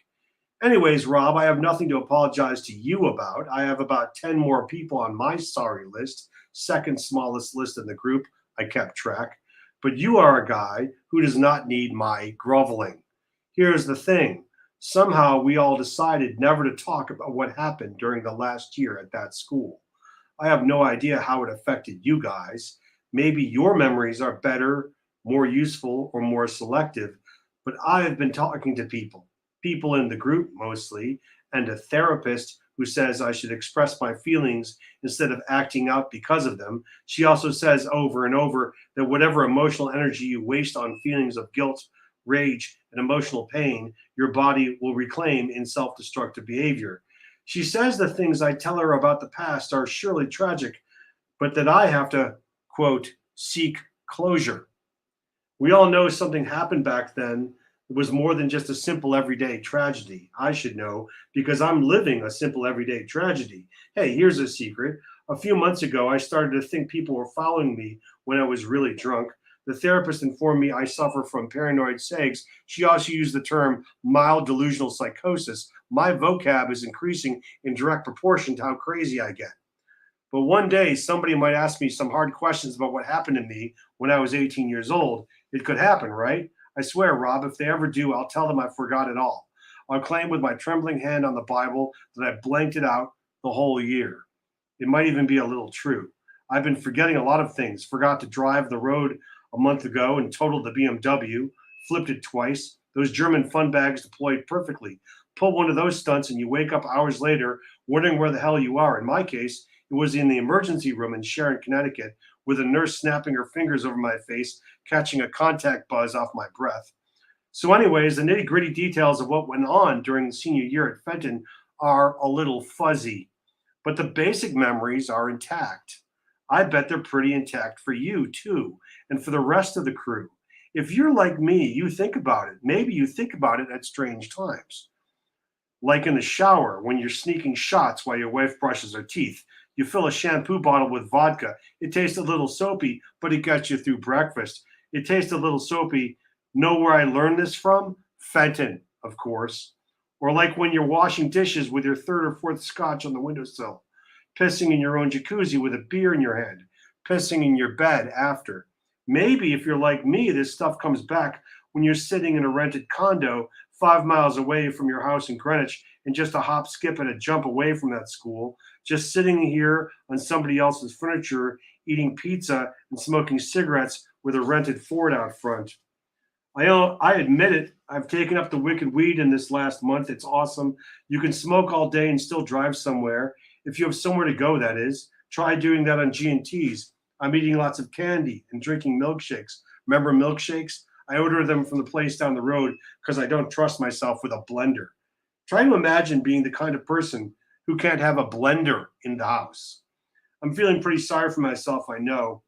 Anyways, Rob, I have nothing to apologize to you about. I have about 10 more people on my sorry list, second smallest list in the group. I kept track. But you are a guy who does not need my groveling. Here's the thing. Somehow we all decided never to talk about what happened during the last year at that school. I have no idea how it affected you guys. Maybe your memories are better, more useful, or more selective, but I have been talking to people in the group mostly, and a therapist who says I should express my feelings instead of acting out because of them. She also says over and over that whatever emotional energy you waste on feelings of guilt, rage, and emotional pain, your body will reclaim in self-destructive behavior. She says the things I tell her about the past are surely tragic, but that I have to, quote, seek closure. We all know something happened back then. It was more than just a simple everyday tragedy. I should know because I'm living a simple everyday tragedy. Hey, here's a secret. A few months ago, I started to think people were following me when I was really drunk. The therapist informed me I suffer from paranoid sags. She also used the term mild delusional psychosis. My vocab is increasing in direct proportion to how crazy I get. But one day, somebody might ask me some hard questions about what happened to me when I was 18 years old. It could happen, right? I swear, Rob, if they ever do, I'll tell them I forgot it all. I'll claim with my trembling hand on the Bible that I blanked it out the whole year. It might even be a little true. I've been forgetting a lot of things. Forgot to drive the road a month ago and totaled the BMW, flipped it twice. Those German fun bags deployed perfectly. Pull one of those stunts and you wake up hours later wondering where the hell you are. In my case, it was in the emergency room in Sharon, Connecticut, with a nurse snapping her fingers over my face, catching a contact buzz off my breath. So anyways, the nitty-gritty details of what went on during the senior year at Fenton are a little fuzzy, but the basic memories are intact. I bet they're pretty intact for you too, and for the rest of the crew. If you're like me, you think about it. Maybe you think about it at strange times. Like in the shower when you're sneaking shots while your wife brushes her teeth. You fill a shampoo bottle with vodka. It tastes a little soapy, but it gets you through breakfast. It tastes a little soapy. Know where I learned this from? Fenton, of course. Or like when you're washing dishes with your third or fourth scotch on the windowsill, pissing in your own jacuzzi with a beer in your hand, pissing in your bed after. Maybe if you're like me, this stuff comes back when you're sitting in a rented condo 5 miles away from your house in Greenwich and just a hop, skip, and a jump away from that school, just sitting here on somebody else's furniture, eating pizza and smoking cigarettes with a rented Ford out front. I admit it. I've taken up the wicked weed in this last month. It's awesome. You can smoke all day and still drive somewhere. If you have somewhere to go, that is. Try doing that on G&Ts. I'm eating lots of candy and drinking milkshakes. Remember milkshakes? I order them from the place down the road because I don't trust myself with a blender. Try to imagine being the kind of person who can't have a blender in the house. I'm feeling pretty sorry for myself, I know.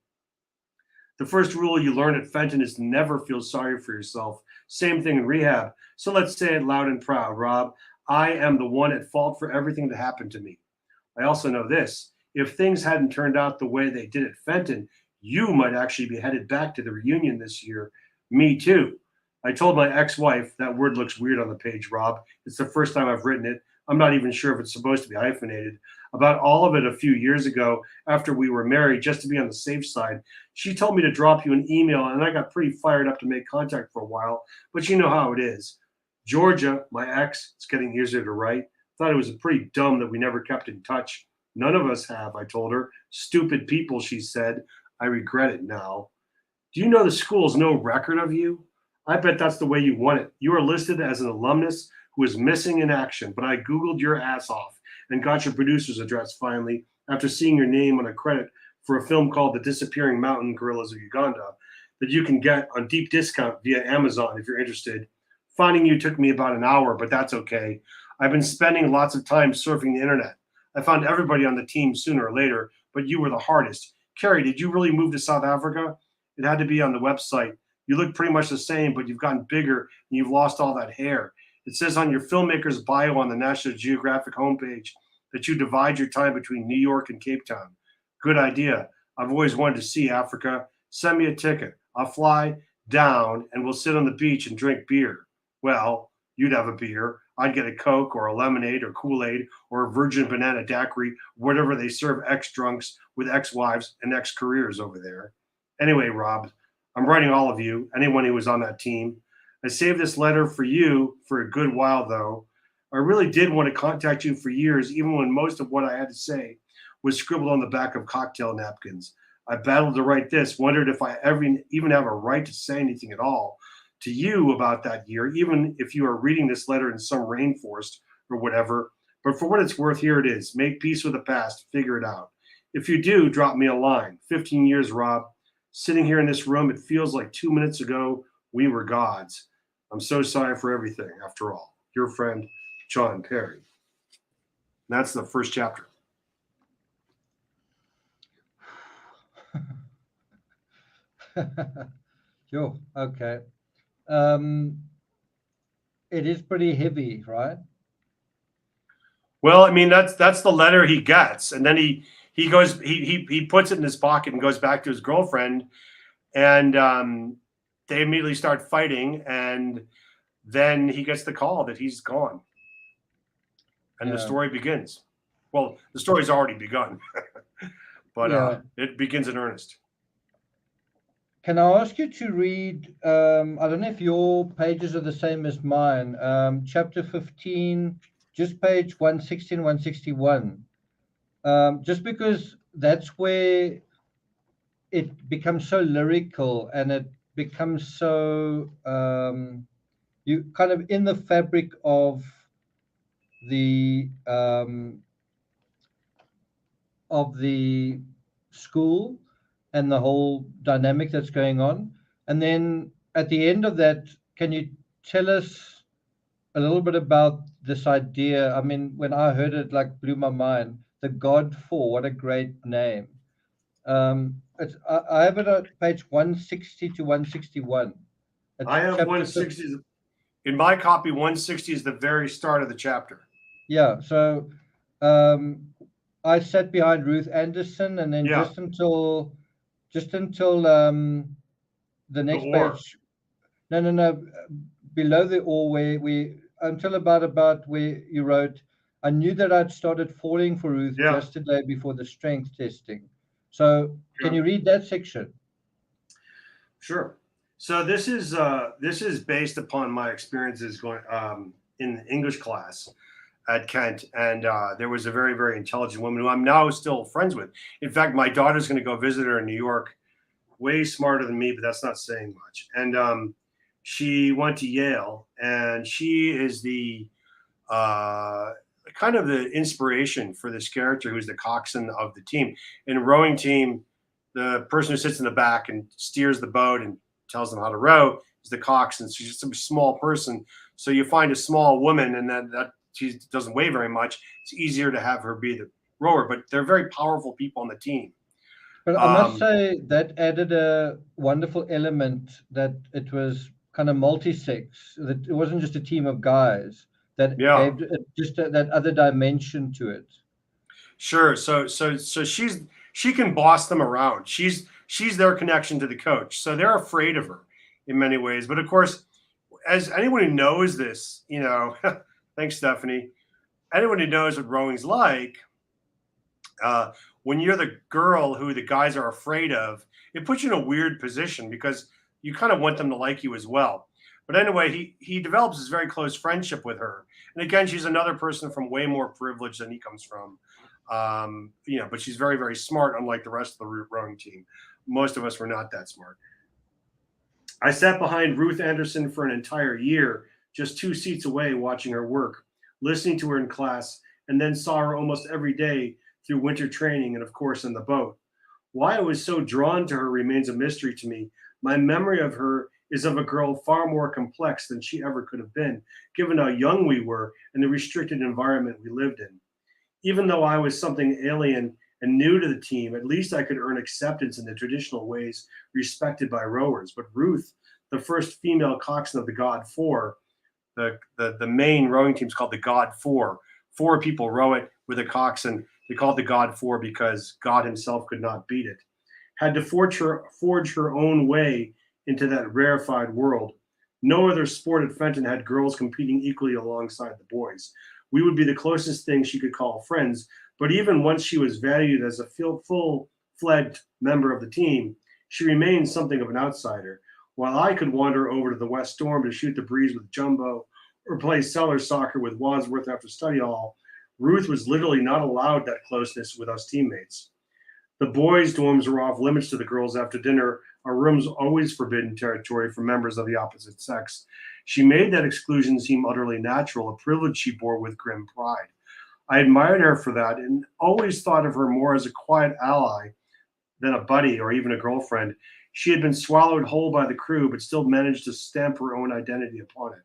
The first rule you learn at Fenton is never feel sorry for yourself. Same thing in rehab. So let's say it loud and proud, Rob. I am the one at fault for everything that happened to me. I also know this. If things hadn't turned out the way they did at Fenton, you might actually be headed back to the reunion this year. Me too. I told my ex-wife, that word looks weird on the page, Rob. It's the first time I've written it. I'm not even sure if it's supposed to be hyphenated. About all of it a few years ago after we were married, just to be on the safe side. She told me to drop you an email, and I got pretty fired up to make contact for a while, but you know how it is. Georgia, my ex, it's getting easier to write, thought it was pretty dumb that we never kept in touch. None of us have, I told her. Stupid people, she said. I regret it now. Do you know the school's no record of you? I bet that's the way you want it. You are listed as an alumnus who is missing in action, but I Googled your ass off and got your producer's address finally after seeing your name on a credit for a film called The Disappearing Mountain Gorillas of Uganda that you can get on deep discount via Amazon if you're interested. Finding you took me about an hour, but that's okay. I've been spending lots of time surfing the internet. I found everybody on the team sooner or later, but you were the hardest. Carrie, did you really move to South Africa? It had to be on the website. You look pretty much the same, but you've gotten bigger and you've lost all that hair. It says on your filmmaker's bio on the National Geographic homepage that you divide your time between New York and Cape Town. Good idea. I've always wanted to see Africa. Send me a ticket. I'll fly down and we'll sit on the beach and drink beer. Well, you'd have a beer. I'd get a Coke or a lemonade or Kool-Aid or a virgin banana daiquiri, whatever they serve ex-drunks with ex-wives and ex-careers over there. Anyway, Rob, I'm writing all of you, anyone who was on that team. I saved this letter for you for a good while, though. I really did want to contact you for years, even when most of what I had to say was scribbled on the back of cocktail napkins. I battled to write this, wondered if I ever even have a right to say anything at all to you about that year, even if you are reading this letter in some rainforest or whatever. But for what it's worth, here it is. Make peace with the past. Figure it out. If you do, drop me a line. 15 years, Rob. Sitting here in this room, it feels like 2 minutes ago we were gods. I'm so sorry for everything, after all. Your friend, John Perry. And that's the first chapter. Sure. Okay. It is pretty heavy, right? Well, I mean, that's the letter he gets, and then he goes he puts it in his pocket and goes back to his girlfriend, and they immediately start fighting, and then he gets the call that he's gone, and the story begins. Well, the story's already begun, but it begins in earnest. Can I ask you to read, I don't know if your pages are the same as mine, chapter 15, just page 160 and 161, just because that's where it becomes so lyrical and it becomes so, you kind of in the fabric of the school and the whole dynamic that's going on. And then at the end of that, can you tell us a little bit about this idea? I mean, when I heard it, like blew my mind. The God For, what a great name. I have it at page 160 to 161. I have 160. In my copy, 160 is the very start of the chapter. Yeah. So I sat behind Ruth Anderson, and then just until the next page. No. Below the or where we until about where you wrote, I knew that I'd started falling for Ruth Yeah, just a day before the strength testing. So can sure, you read that section? sure. So this is based upon my experiences going in English class at Kent, and there was a very, very intelligent woman who I'm now still friends with. In fact, my daughter's going to go visit her in New York. Way smarter than me, but that's not saying much. And she went to Yale, and she is the uh, kind of the inspiration for this character who's the coxswain of the team. In a rowing team, the person who sits in the back and steers the boat and tells them how to row is the coxswain. She's just a small person. So you find a small woman, and that she doesn't weigh very much. It's easier to have her be the rower, but they're very powerful people on the team. But I must Um, say that added a wonderful element that it was kind of multi-sex, that it wasn't just a team of guys, that yeah, gave it just that other dimension to it. sure. So she can boss them around. She's their connection to the coach. So they're afraid of her in many ways. But of course, as anyone who knows this, thanks, Stephanie. Anyone who knows what rowing's like, when you're the girl who the guys are afraid of, it puts you in a weird position because you kind of want them to like you as well. But anyway, he develops this very close friendship with her, and again, she's another person from way more privilege than he comes from. But she's very, very smart, unlike the rest of the rowing team. Most of us were not that smart. I sat behind Ruth Anderson for an entire year, just 2 seats away, watching her work, listening to her in class, and then saw her almost every day through winter training and, of course, in the boat. Why I was so drawn to her remains a mystery to me. My memory of her is of a girl far more complex than she ever could have been, given how young we were and the restricted environment we lived in. Even though I was something alien and new to the team, at least I could earn acceptance in the traditional ways respected by rowers. But Ruth, the first female coxswain of the God Four, the main rowing team is called the God Four. Four people row it with a coxswain. They call it the God Four because God himself could not beat it. Had to forge her own way into that rarefied world. No other sport at Fenton had girls competing equally alongside the boys. We would be the closest thing she could call friends, but even once she was valued as a full-fledged member of the team, she remained something of an outsider. While I could wander over to the West Storm to shoot the breeze with Jumbo or play cellar soccer with Wadsworth after study hall, Ruth was literally not allowed that closeness with us teammates. The boys' dorms were off limits to the girls after dinner. Our rooms always forbidden territory for members of the opposite sex. She made that exclusion seem utterly natural, a privilege she bore with grim pride. I admired her for that and always thought of her more as a quiet ally than a buddy or even a girlfriend. She had been swallowed whole by the crew, but still managed to stamp her own identity upon it.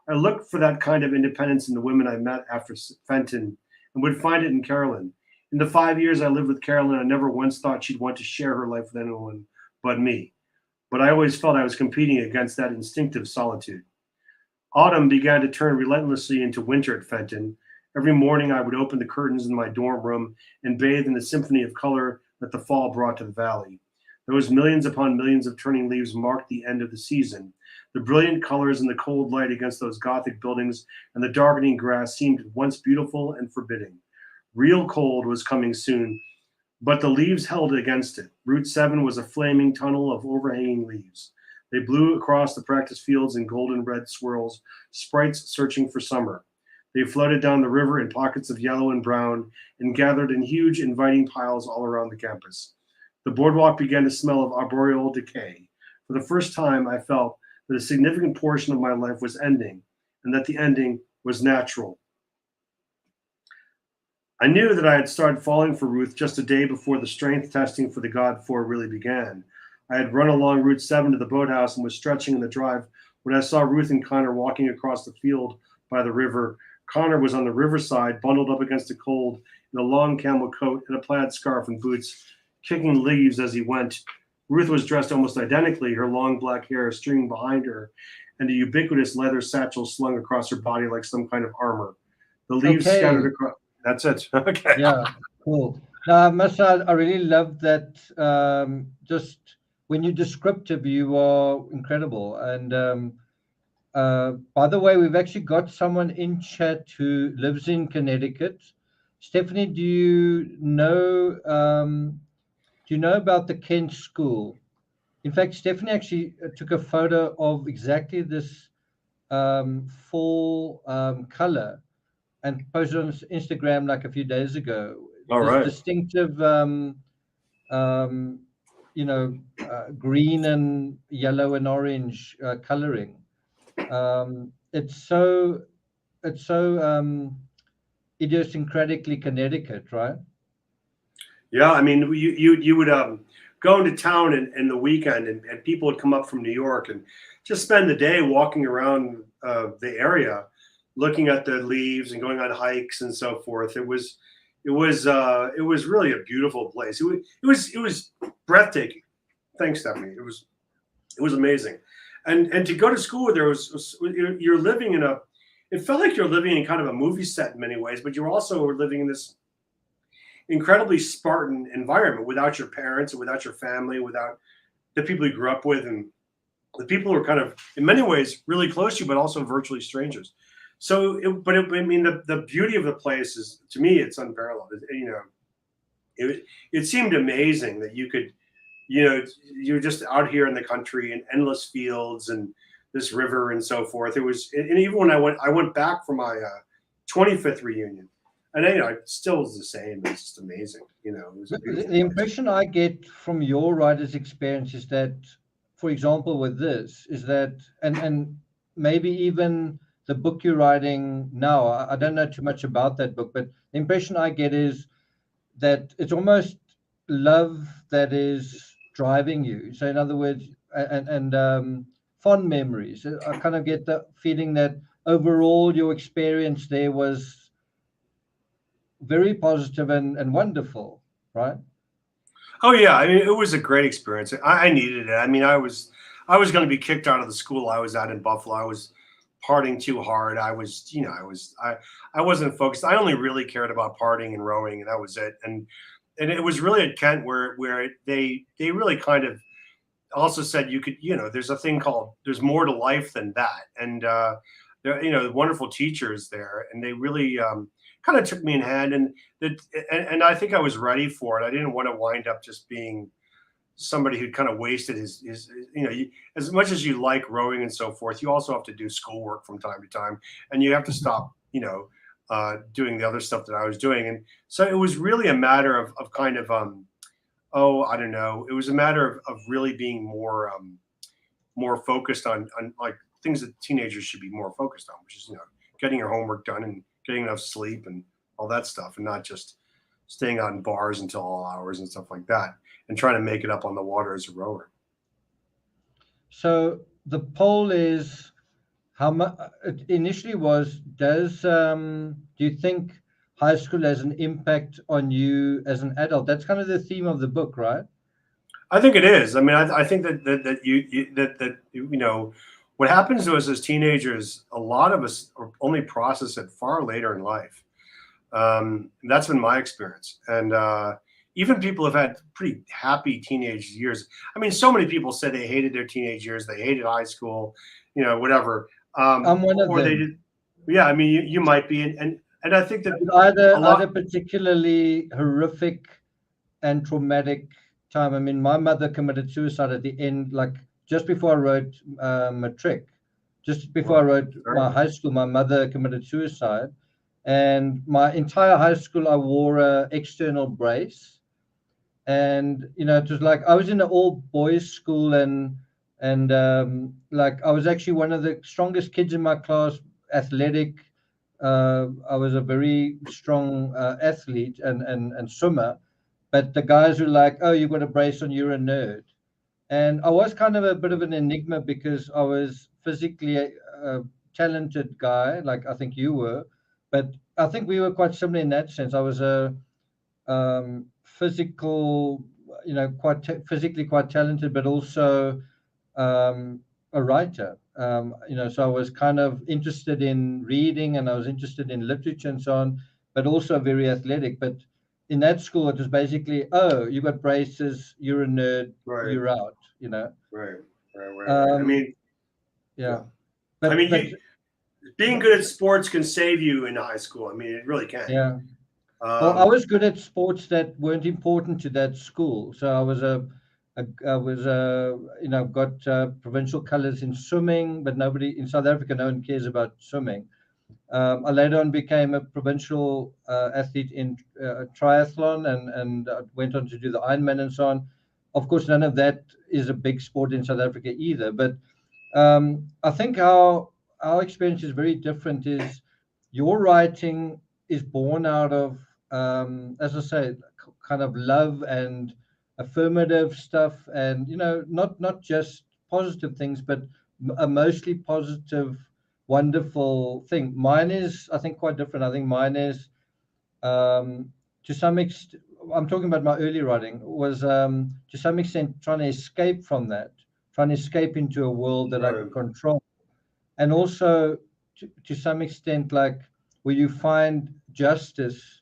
I looked for that kind of independence in the women I met after Fenton and would find it in Carolyn. In the 5 years I lived with Carolyn, I never once thought she'd want to share her life with anyone but me. But I always felt I was competing against that instinctive solitude. Autumn began to turn relentlessly into winter at Fenton. Every morning I would open the curtains in my dorm room and bathe in the symphony of color that the fall brought to the valley. Those millions upon millions of turning leaves marked the end of the season. The brilliant colors and the cold light against those Gothic buildings and the darkening grass seemed at once beautiful and forbidding. Real cold was coming soon, but the leaves held against it. Route 7 was a flaming tunnel of overhanging leaves. They blew across the practice fields in golden red swirls, sprites searching for summer. They floated down the river in pockets of yellow and brown and gathered in huge, inviting piles all around the campus. The boardwalk began to smell of arboreal decay. For the first time, I felt that a significant portion of my life was ending, and that the ending was natural. I knew that I had started falling for Ruth just a day before the strength testing for the God Four really began. I had run along Route 7 to the boathouse and was stretching in the drive when I saw Ruth and Connor walking across the field by the river. Connor was on the riverside, bundled up against the cold in a long camel coat and a plaid scarf and boots, kicking leaves as he went. Ruth was dressed almost identically, her long black hair streaming behind her, and a ubiquitous leather satchel slung across her body like some kind of armor. The leaves scattered Okay. across. That's it. Okay. Yeah, cool. Now, I must say, I really love that. Just when you're descriptive, you are incredible. And By the way, we've actually got someone in chat who lives in Connecticut. Stephanie, do you know about the Kent School? In fact, Stephanie actually took a photo of exactly this fall color and posted on Instagram like a few days ago. All This right. distinctive, um, green and yellow and orange coloring. It's so idiosyncratically Connecticut, right? Yeah, I mean, you would go into town in the weekend, and people would come up from New York and just spend the day walking around the area, looking at the leaves and going on hikes and so forth. It was really a beautiful place. It was breathtaking. Thanks, Stephanie. It was amazing, and to go to school there you're living in a. It felt like you're living in kind of a movie set in many ways, but you also were living in this incredibly Spartan environment without your parents and without your family, without the people you grew up with, and the people who are kind of, in many ways, really close to you, but also virtually strangers. So, I mean, the beauty of the place is, to me, it's unparalleled. It seemed amazing that you could, you're just out here in the country in endless fields and this river and so forth. It was, and even when I went back for my 25th reunion, and it still was the same. It's just amazing. It was a beautiful The place. impression I get from your writer's experience is that, for example, with this, is that, and maybe even the book you're writing now, I don't know too much about that book, but the impression I get is that it's almost love that is driving you. So, in other words, and fond memories. I kind of get the feeling that overall your experience there was very positive and wonderful, right? Oh yeah, I mean, it was a great experience. I needed it. I mean, I was going to be kicked out of the school I was at in Buffalo. I was partying too hard. I wasn't focused. I only really cared about partying and rowing, and that was it. And it was really at Kent where they really kind of also said you could, there's a thing called, there's more to life than that. And there, wonderful teachers there, and they really kind of took me in hand, and I think I was ready for it. I didn't want to wind up just being somebody who kind of wasted his as much as you like rowing and so forth, you also have to do schoolwork from time to time, and you have to stop, doing the other stuff that I was doing. And so it was really a matter of kind of, oh, I don't know. It was a matter of really being more focused on like things that teenagers should be more focused on, which is, getting your homework done and getting enough sleep and all that stuff, and not just staying out in bars until all hours and stuff like that, and trying to make it up on the water as a rower. So the poll is how much it initially was, do you think high school has an impact on you as an adult? That's kind of the theme of the book, right? I think it is. I mean, I think what happens to us as teenagers, a lot of us only process it far later in life. That's been my experience, and even people have had pretty happy teenage years. I mean, so many people said they hated their teenage years, they hated high school, whatever, I'm one of or they them. did. Yeah, I mean, you might be, and I think that Either a lot. particularly horrific and traumatic time. I mean, my mother committed suicide at the end, like just before I wrote matric, just before I Well, wrote my high school. My mother committed suicide, and my entire high school I wore a external brace, and it was like I was in an all boys school, and like I was actually one of the strongest kids in my class, athletic. I was a very strong athlete and swimmer, but the guys were like, "Oh, you've got a brace on, you're a nerd." And I was kind of a bit of an enigma because I was physically a talented guy, like I think you were, but I think we were quite similar in that sense. I was a physical, physically quite talented, but also a writer. So I was kind of interested in reading, and I was interested in literature and so on, but also very athletic. But in that school, it was basically, oh, you got braces, you're a nerd, Right, you're out. right, right, right, right. I Um, mean, yeah. yeah. I but mean, being good at sports can save you in high school. I mean, it really can. yeah. Well, I Um, was good at sports that weren't important to that school. So I was got provincial colors in swimming, but nobody in South Africa, no one cares about swimming. I later on became a provincial athlete in triathlon and went on to do the Ironman and so on. Of course, none of that is a big sport in South Africa either. But I think our experience is very different. Is your writing is born out of, as I say, kind of love and affirmative stuff, and not just positive things, but a mostly positive, wonderful thing. Mine is, I think, quite different. I think mine is, to some extent, I'm talking about my early writing, was to some extent trying to escape from that, trying to escape into a world that I right. could control. And also, to some extent, like where you find justice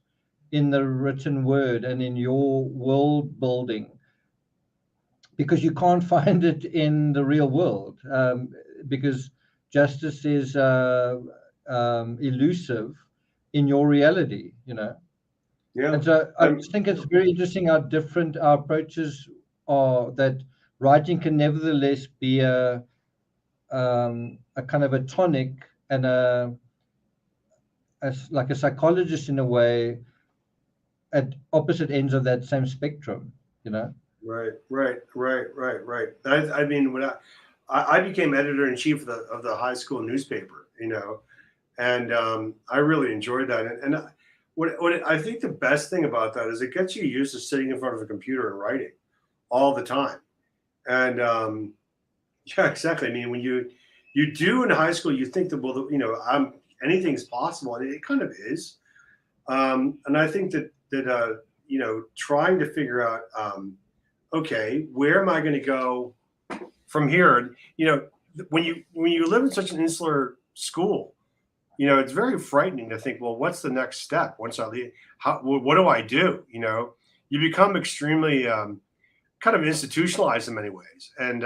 in the written word and in your world building, because you can't find it in the real world, because justice is elusive in your reality, Yeah. And so I I'm just think it's very interesting how different our approaches are, that writing can nevertheless be a kind of a tonic and like a psychologist in a way at opposite ends of that same spectrum. right, right, right, right, right. I mean, when I became editor in chief of the high school newspaper, and I really enjoyed that. What I think the best thing about that is it gets you used to sitting in front of a computer and writing all the time. And yeah, exactly. I mean, when you do in high school, you think that, well, I'm anything's possible, and it kind of is. And I think that trying to figure out, okay, where am I going to go from here? When you live in such an insular school, it's very frightening to think, well, what's the next step once I leave? What do I do? You become extremely kind of institutionalized in many ways, and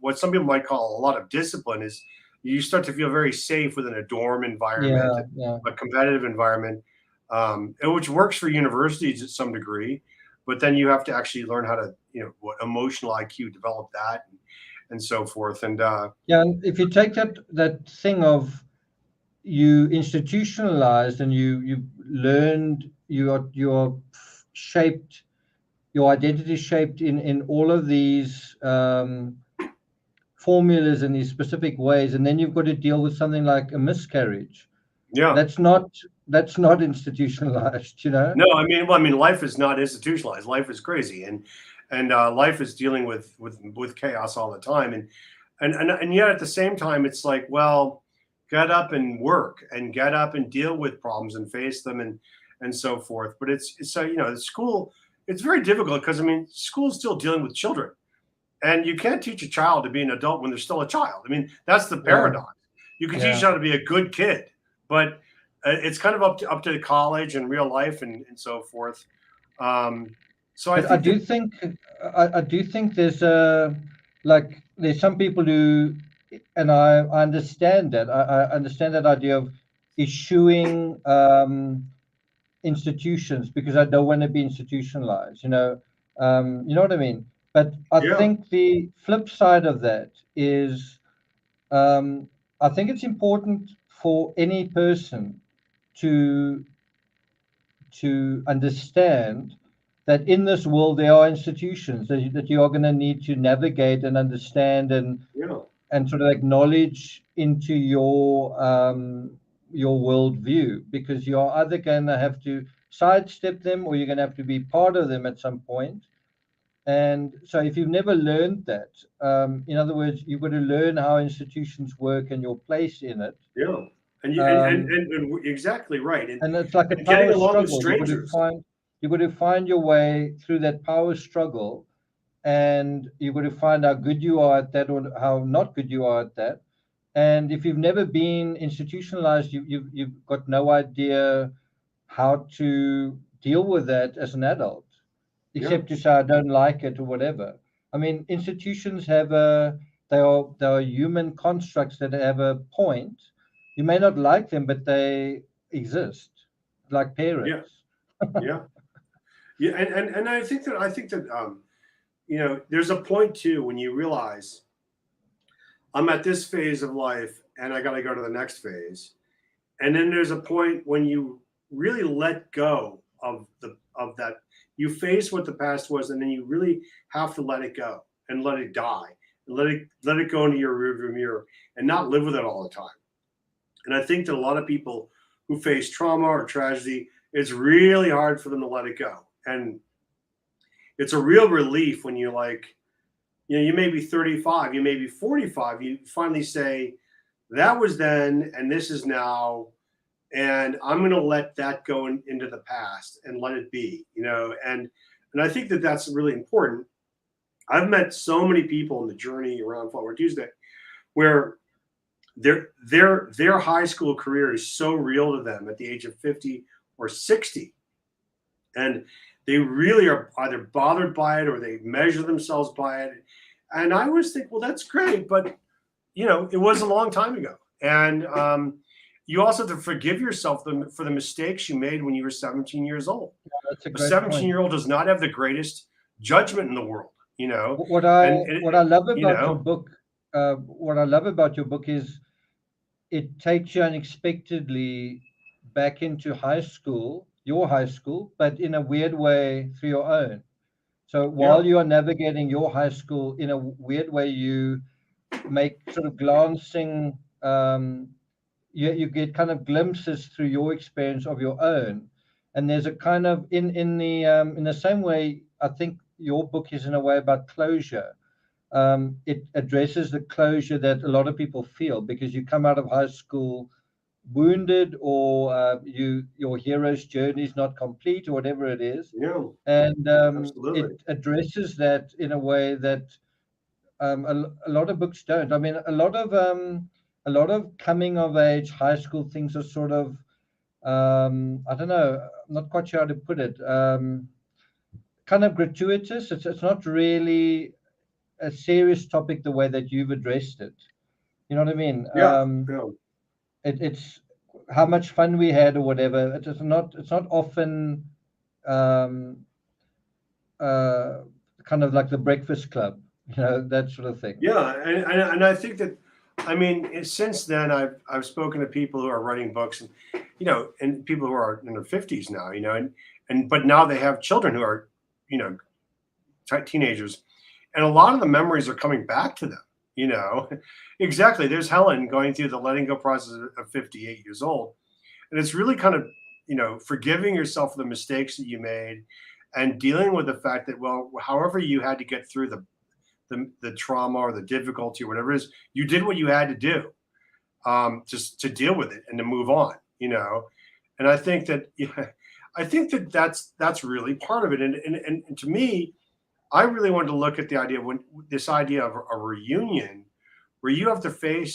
what some people might call a lot of discipline is you start to feel very safe within a dorm environment, Yeah, yeah. a competitive environment, which works for universities at some degree, but then you have to actually learn how to, what emotional IQ, develop that, and so forth. And Yeah, and if you take that thing of you institutionalized and you learned, you're shaped, your identity shaped in all of these formulas in these specific ways, and then you've got to deal with something like a miscarriage. yeah, That's not institutionalized. no, I mean, life is not institutionalized. Life is crazy, and life is dealing with chaos all the time, and yet at the same time, it's like, well, get up and work, and get up and deal with problems and face them, and so forth. But it's so the school, it's very difficult because I mean, school's still dealing with children, and you can't teach a child to be an adult when they're still a child. I mean, that's the Yeah, paradox. You can teach yeah. how to be a good kid, but it's kind of up to college and real life and so forth. Um, so I But I think that do think I do think there's some people who, and I understand that. I understand that idea of eschewing institutions because I don't want to be institutionalized. You know what I mean. But I yeah, think the flip side of that is, um, I think it's important for any person to understand that in this world there are institutions that you are going to need to navigate and understand yeah, and sort of acknowledge into your worldview, because you're either going to have to sidestep them or you're going to have to be part of them at some point. And so if you've never learned that, in other words, you've got to learn how institutions work and your place in it. yeah, and you um, and exactly right, and it's like a and getting power along with struggle. strangers. You've got to find your way through that power struggle, and you've got to find how good you are at that or how not good you are at that. And if you've never been institutionalized, you've got no idea how to deal with that as an adult, Yeah, except to say I don't like it or whatever. I mean, institutions have a they are human constructs that have a point. You may not like them, but they exist, like Yeah, parents. yeah, yeah. And I think that there's a point too when you realize I'm at this phase of life and I got to go to the next phase. And then there's a point when you really let go of that. You face what the past was, and then you really have to let it go and let it die and let it go into your rearview mirror and not live with it all the time. And I think that a lot of people who face trauma or tragedy, it's really hard for them to let it go. And it's a real relief when you're like, you may be 35, you may be 45, you finally say, that was then, and this is now, and I'm going to let that go into the past and let it be, and I think that that's really important. I've met so many people in the journey around Flower Tuesday where their high school career is so real to them at the age of 50 or 60, and they really are either bothered by it or they measure themselves by it. And I always think, well, that's great, but it was a long time ago. And you also have to forgive yourself for the mistakes you made when you were 17 years old. That's a A great point. 17-year-old does not have the greatest judgment in the world, What I and what I love you about your know, book, what I love about your book is it takes you unexpectedly back into high school, your high school, but in a weird way through your own. So yeah, while you are navigating your high school in a weird way, you make sort of glancing, you get kind of glimpses through your experience of your own. And there's a kind of in the same way, I think your book is in a way about closure. It addresses the closure that a lot of people feel because you come out of high school wounded, or your hero's journey is not complete, or whatever it is, yeah, and absolutely. it addresses that in a way that a lot of books don't. I mean, a lot of coming of age high school things are sort of, I don't know, I'm not quite sure how to put it. Kind of gratuitous. It's not really a serious topic the way that you've addressed it. You know what I mean? Yeah, yeah, It's how much fun we had or whatever. It's not often um, uh, kind of like the Breakfast Club, that sort of thing. yeah. And I think that, I mean, since then I've spoken to people who are writing books, and and people who are in their 50s now, and but now they have children who are, you know, teenagers, and a lot of the memories are coming back to them. You know, exactly. There's Helen going through the letting go process of 58 years old, and it's really kind of forgiving yourself for the mistakes that you made, and dealing with the fact that, well, however you had to get through the trauma or the difficulty or whatever it is, you did what you had to do, just to deal with it and to move on. And I think that that's really part of it. And to me, I really wanted to look at the idea of when this idea of a reunion where you have to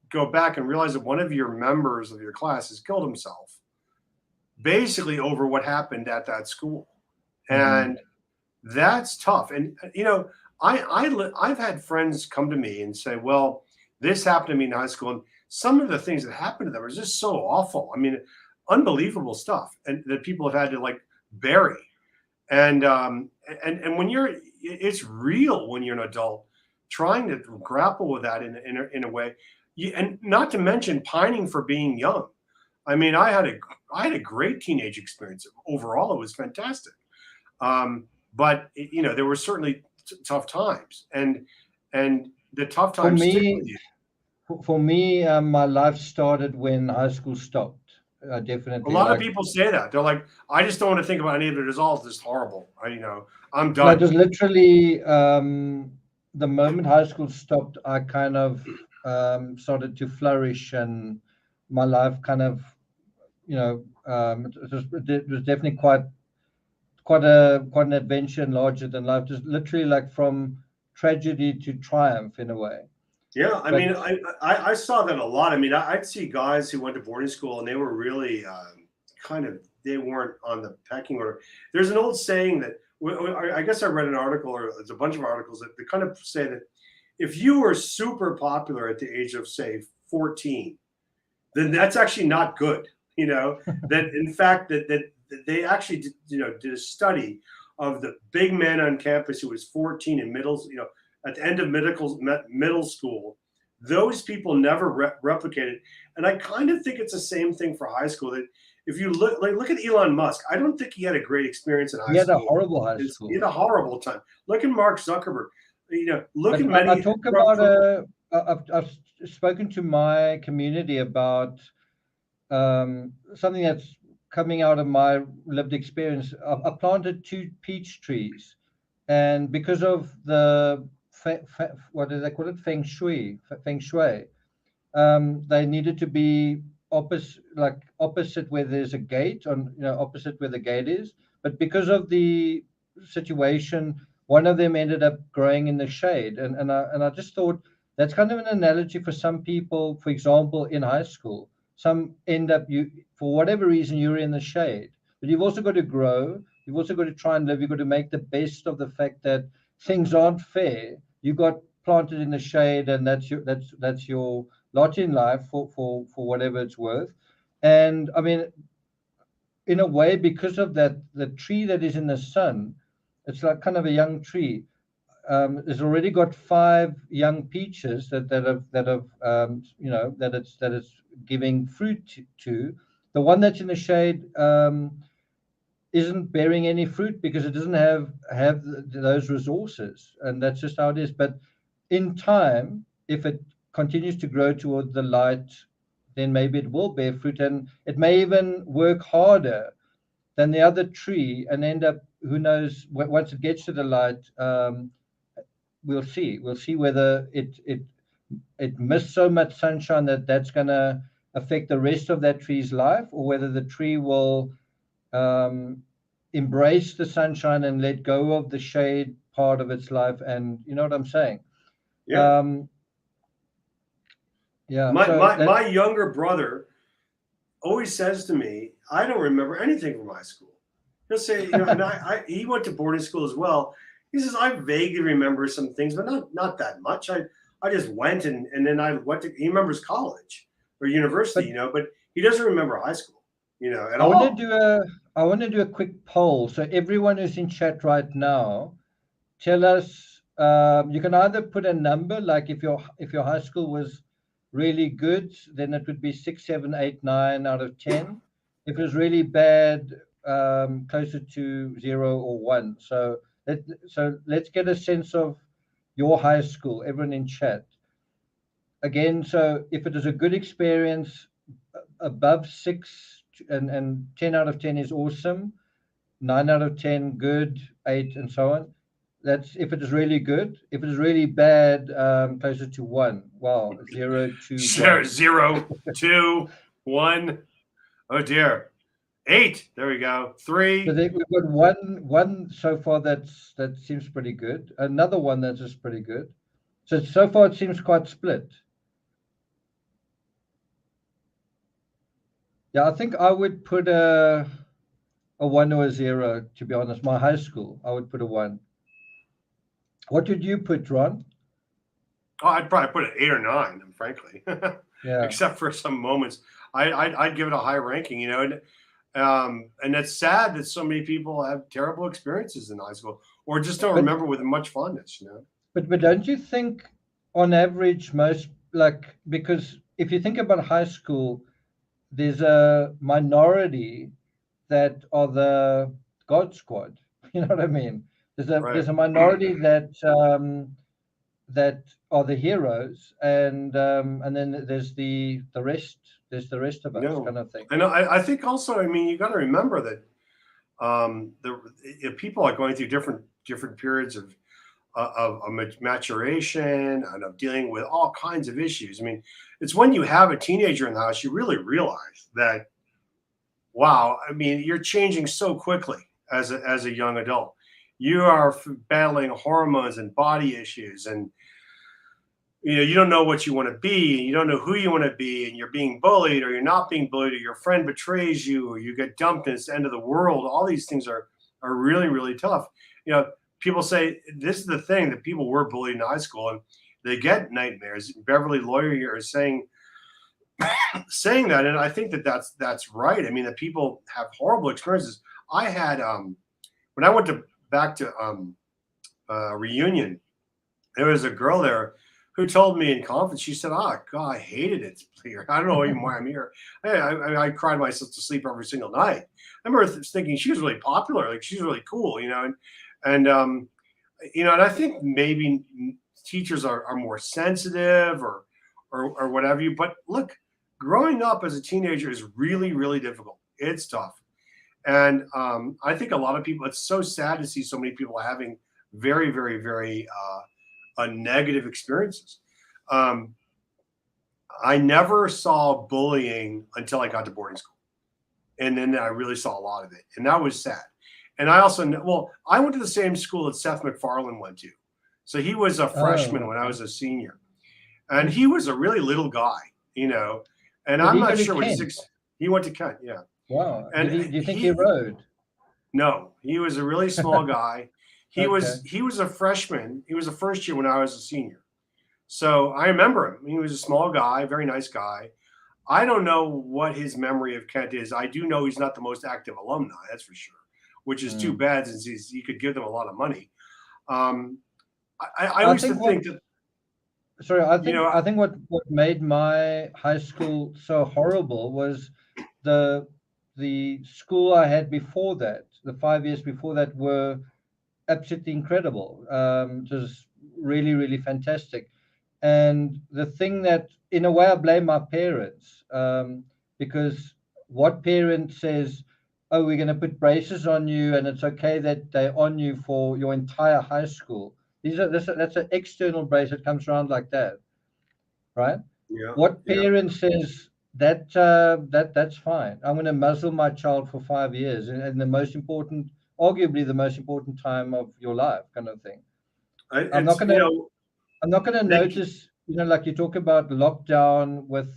go back and realize that one of your members of your class has killed himself, basically over what happened at that school. Mm. And that's tough. And I've had friends come to me and say, well, this happened to me in high school, and some of the things that happened to them are just so awful. I mean, unbelievable stuff, and that people have had to like bury. And when it's real when you're an adult trying to grapple with that in a way, and not to mention pining for being young. I mean, I had a great teenage experience. Overall, it was fantastic. But there were certainly tough times, and the tough For times stick with me, you. for me, my life started when high school stopped. A Definitely, lot of like, people say that. They're like, I just don't want to think about any of it. It's all just horrible. I'm no, it done. was literally the moment high school stopped, I kind of started to flourish, and my life kind of, it was definitely quite an adventure and larger than life. Just literally like from tragedy to triumph in a way. Yeah, I But mean, I saw that a lot. I mean, I'd see guys who went to boarding school and they were really kind of, they weren't on the pecking order. There's an old saying that I guess I read an article, or there's a bunch of articles that they kind of say that if you were super popular at the age of, say, 14, then that's actually not good. That in fact that they actually did a study of the big man on campus who was 14 in at the end of middle school. Those people never replicated, and I kind of think it's the same thing for high school. That if you look at Elon Musk, I don't think he had a great experience in high school. He had a horrible high school. He had a horrible time. Look at Mark Zuckerberg. Look at I many. talk about I've spoken to my community about something that's coming out of my lived experience. I planted 2 peach trees, and because of the what do they call it, feng shui, they needed to be opposite where there's a gate, opposite where the gate is. But because of the situation, one of them ended up growing in the shade, and I just thought that's kind of an analogy for some people. For example, in high school, some end up, for whatever reason, you're in the shade, but you've also got to grow. You've also got to try and live. You've got to make the best of the fact that things aren't fair. You got planted in the shade, and that's your lot in life for whatever it's worth. And I mean, in a way, because of that, the tree that is in the sun, it's like kind of a young tree. It's already got 5 young peaches that it's giving fruit to. The one that's in the shade isn't bearing any fruit because it doesn't have those resources, and that's just how it is. But in time, if it continues to grow toward the light, then maybe it will bear fruit, and it may even work harder than the other tree and end up, who knows, once it gets to the light. We'll see whether it missed so much sunshine that's going to affect the rest of that tree's life, or whether the tree will embrace the sunshine and let go of the shade part of its life. And you know what I'm saying? Yeah. Yeah. My younger brother always says to me, I don't remember anything from high school. He'll say, and he went to boarding school as well. He says, I vaguely remember some things, but not that much. I just went and then I went to, he remembers college or university, but he doesn't remember high school, at all. I want to do a quick poll. So everyone who's in chat right now, tell us, you can either put a number, like if your high school was really good, then it would be 6, 7, 8, 9 out of 10. If it was really bad, closer to 0 or 1. So let's get a sense of your high school, everyone in chat. Again, so if it is a good experience, above 6 and 10 out of 10 is awesome, 9 out of 10 good, 8 and so on. That's if it is really good. If it is really bad, closer to 1. Wow, 0 to 1. 0, 2, 1. Oh dear. 8. There we go. 3. So we've got one so far that seems pretty good. Another one that's just pretty good. So far it seems quite split. Yeah, I think I would put a 1 or a 0, to be honest. My high school, I would put a 1. What would you put, Ron? Oh, I'd probably put an 8 or 9, frankly. Yeah. Except for some moments, I'd give it a high ranking, and it's sad that so many people have terrible experiences in high school or just don't remember with much fondness, But don't you think, on average, most, because if you think about high school, there's a minority that are the God Squad. You know what I mean? There's a minority that are the heroes, and then there's the rest. There's the rest of us, kind of thing. And I think also, you got to remember that people are going through different periods of maturation and of dealing with all kinds of issues. It's when you have a teenager in the house, you really realize that, wow, you're changing so quickly as a young adult. You are battling hormones and body issues, and you don't know what you want to be, and you don't know who you want to be, and you're being bullied, or you're not being bullied, or your friend betrays you, or you get dumped, and it's the end of the world. All these things are really, really tough. People say this is the thing, that people were bullied in high school, and they get nightmares. Beverly Lawyer here is saying that, and I think that that's right. I mean, that people have horrible experiences. I had when I went back to reunion, there was a girl there who told me in confidence. She said, "Ah, God, I hated it here. I don't know even why I'm here. I cried myself to sleep every single night." I remember thinking she was really popular, like she's really cool, and and I think maybe teachers are more sensitive or whatever you. But look, growing up as a teenager is really, really difficult. It's tough. And I think a lot of people, it's so sad to see so many people having very, very, very negative experiences. Um, I never saw bullying until I got to boarding school. And then I really saw a lot of it. And that was sad. And I also, I went to the same school that Seth MacFarlane went to. So he was a freshman when I was a senior. And he was a really little guy, and Did I'm he not go to sure what Kent? he went to Kent, yeah. Wow. And Do you think he rode? No, he was a really small guy. He Okay. was a freshman. He was a first year when I was a senior. So I remember him. He was a small guy, very nice guy. I don't know what his memory of Kent is. I do know he's not the most active alumni, that's for sure, which is too bad since he could give them a lot of money. I used to think that. Sorry, I think what made my high school so horrible was the the school I had before that. The 5 years before that were absolutely incredible. It was really, really fantastic. And the thing that, in a way, I blame my parents, because what parent says, "Oh, we're going to put braces on you, and it's okay that they're on you for your entire high school." That's an external brace that comes around like that, right? Yeah, What yeah. parent says that's fine? I'm going to muzzle my child for 5 years, and the most important, arguably the most important time of your life, kind of thing. I'm not It's going to I'm not going to they, notice, like you talk about lockdown with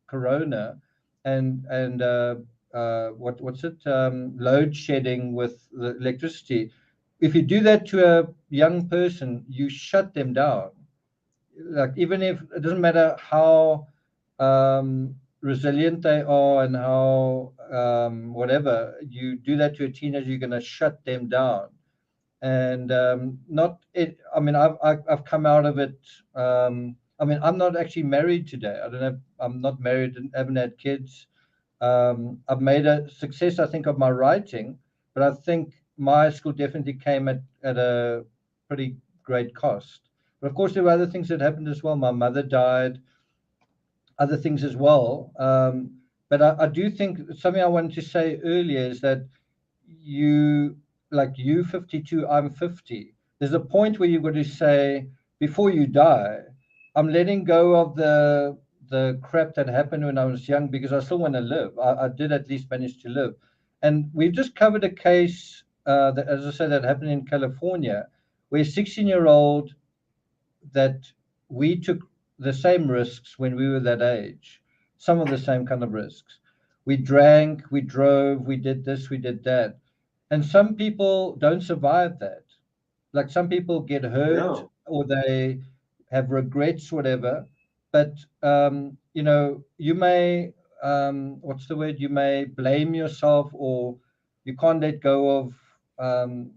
Corona, and what's it, load shedding with the electricity. If you do that to a young person, you shut them down. Like, even if it doesn't matter how resilient they are and how whatever, you do that to a teenager, you're going to shut them down. And not it. I mean, I've come out of it. I mean, I'm not actually married today. I don't have. I'm not married and haven't had kids. I've made a success, I think, of my writing, but I think my school definitely came at a pretty great cost. But of course, there were other things that happened as well. My mother died, other things as well. But I do think something I wanted to say earlier is that you, like, you 52, I'm 50. There's a point where you've got to say, before you die, I'm letting go of the crap that happened when I was young, because I still want to live. I did at least manage to live. And we've just covered a case that, as I said, that happened in California, where a 16-year-old, that we took the same risks when we were that age, some of the same kind of risks. We drank, we drove, we did this, we did that. And some people don't survive that. Like, some people get hurt, no, or they have regrets, whatever. But you may, what's the word? You may blame yourself, or you can't let go of um,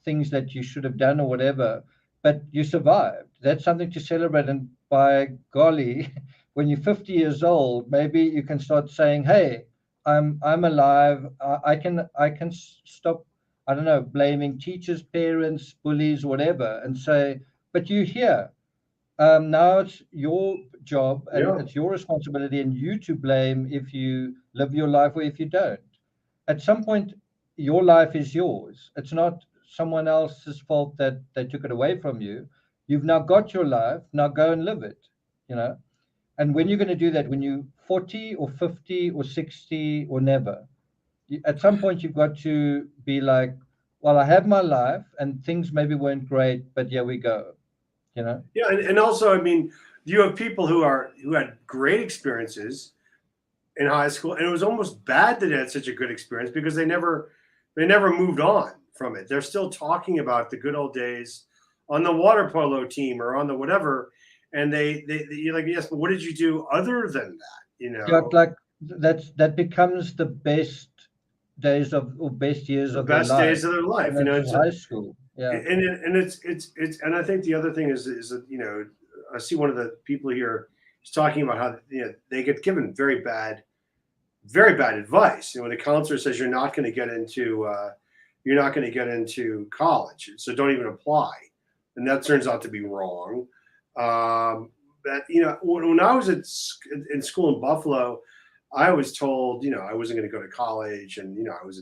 things that you should have done or whatever. But you survived. That's something to celebrate. And by golly, when you're 50 years old, maybe you can start saying, "Hey, I'm alive. I can stop, I don't know, blaming teachers, parents, bullies, whatever, and say, but you're here. Now it's your job and yeah, it's your responsibility, and you to blame if you live your life or if you don't. At some point, your life is yours. It's not someone else's fault that they took it away from you. You've now got your life. Now go and live it, you know. And when you're going to do that, when you're 40 or 50 or 60 or never, at some point you've got to be like, well, I have my life and things maybe weren't great, but here we go, you know. yeah, and also, I mean, you have people who had great experiences in high school, and it was almost bad that they had such a good experience because they never moved on from it. They're still talking about the good old days on the water polo team or on the whatever, and you're like, yes, but what did you do other than that? You Yeah, know, like that becomes the best days of or best years the of their best life, days of their life. and You know, it's it's just high school. Yeah. and it's and I think the other thing is that, you know, I see one of the people here is talking about how, you know, they get given very bad advice. You know, when the counselor says you're not going to get into college, so don't even apply, and that turns out to be wrong. That, you know, when I was in school in Buffalo, I was told, you know, I wasn't going to go to college, and, you know, I was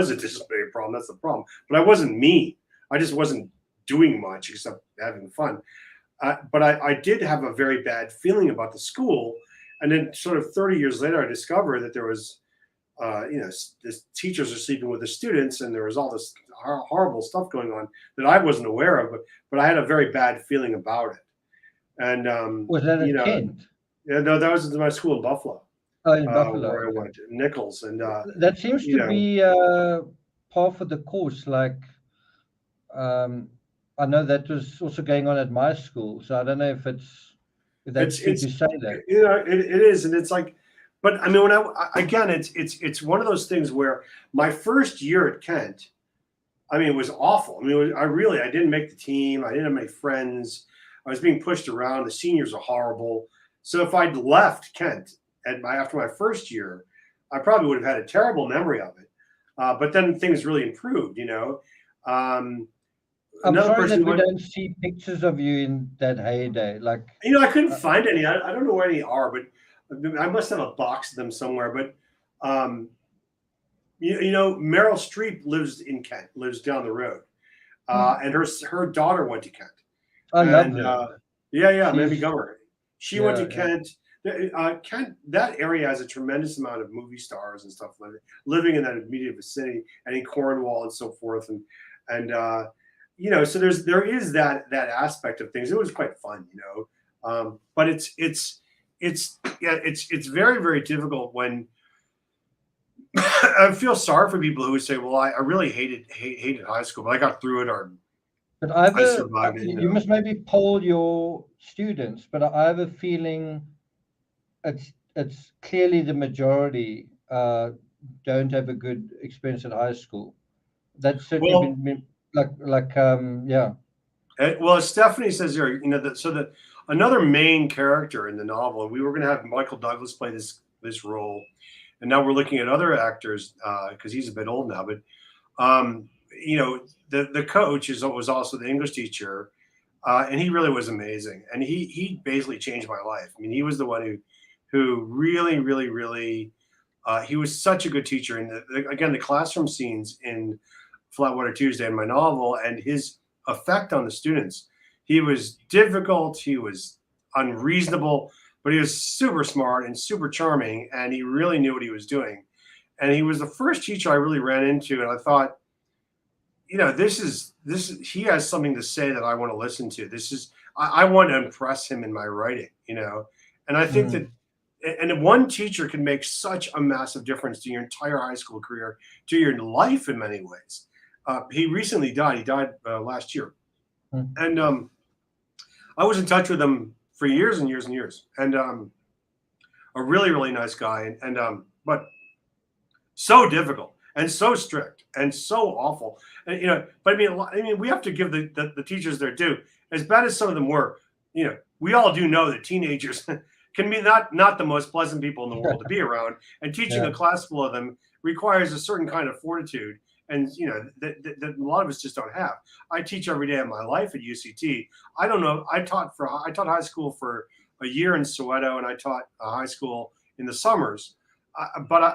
a disciplinary problem. That's the problem, but I wasn't mean. I just wasn't doing much except having fun. But I did have a very bad feeling about the school. And then, sort of 30 years later, I discovered that there was, you know, the teachers are sleeping with the students, and there was all this horrible stuff going on that I wasn't aware of. But I had a very bad feeling about it. And, Was that you at know, Kent? yeah, no, that was my school in Buffalo, Oh, in Buffalo. where I Okay. went, Nichols, and That seems you to know, be par for the course. Like, um, I know that was also going on at my school, so I don't know if that's true it's to say that. you know, it is, and it's like, but I mean, when again, it's one of those things where my first year at Kent, I mean, it was awful. I mean, I didn't make the team. I didn't have many friends. I was being pushed around. The seniors are horrible. So if I'd left Kent after my first year, I probably would have had a terrible memory of it. But then things really improved. You know, um, I'm another sorry person that who we went. don't see pictures of you in that heyday. Like, You know, I couldn't uh, find any. I don't know where any are, but I must have a box of them somewhere. But you know, Meryl Streep lives in Kent, lives down the road, and her daughter went to Kent. I love And her. yeah, Mamie She's Gummer. She went yeah, to yeah. Kent. Kent, that area has a tremendous amount of movie stars and stuff like that, living in that immediate vicinity, and in Cornwall and so forth. And you know, so there is that aspect of things. It was quite fun, you know. But it's very, very difficult when I feel sorry for people who say, "Well, I really hated high school, but I got through it, or But I have I survived it." You you know. must maybe poll your students, but I have a feeling it's clearly the majority don't have a good experience at high school. That's certainly Well, been yeah. Well, as Stephanie says here, you know, that another main character in the novel, and we were going to have Michael Douglas play this role, and now we're looking at other actors because he's a bit old now. But you know, the coach was also the English teacher, and he really was amazing, and he basically changed my life. I mean, he was the one who really, really, really, he was such a good teacher. And again, the classroom scenes in Flatwater Tuesday in my novel, and his effect on the students. He was difficult, he was unreasonable, but he was super smart and super charming, and he really knew what he was doing. And he was the first teacher I really ran into, and I thought, you know, this is he has something to say that I want to listen to. I want to impress him in my writing, you know. And I think that Mm. and one teacher can make such a massive difference to your entire high school career, to your life in many ways. He recently died. He died last year, Mm. and I was in touch with him for years and years and years, and a really, really nice guy, and but so difficult and so strict and so awful. And you know, but I mean, we have to give the teachers their due. As bad as some of them were, you know, we all do know that teenagers can be not the most pleasant people in the world to be around, and teaching a Yeah. class full of them requires a certain kind of fortitude. And you know that a lot of us just don't have. I teach every day of my life at UCT. I don't know. I taught high school for a year in Soweto, and I taught high school in the summers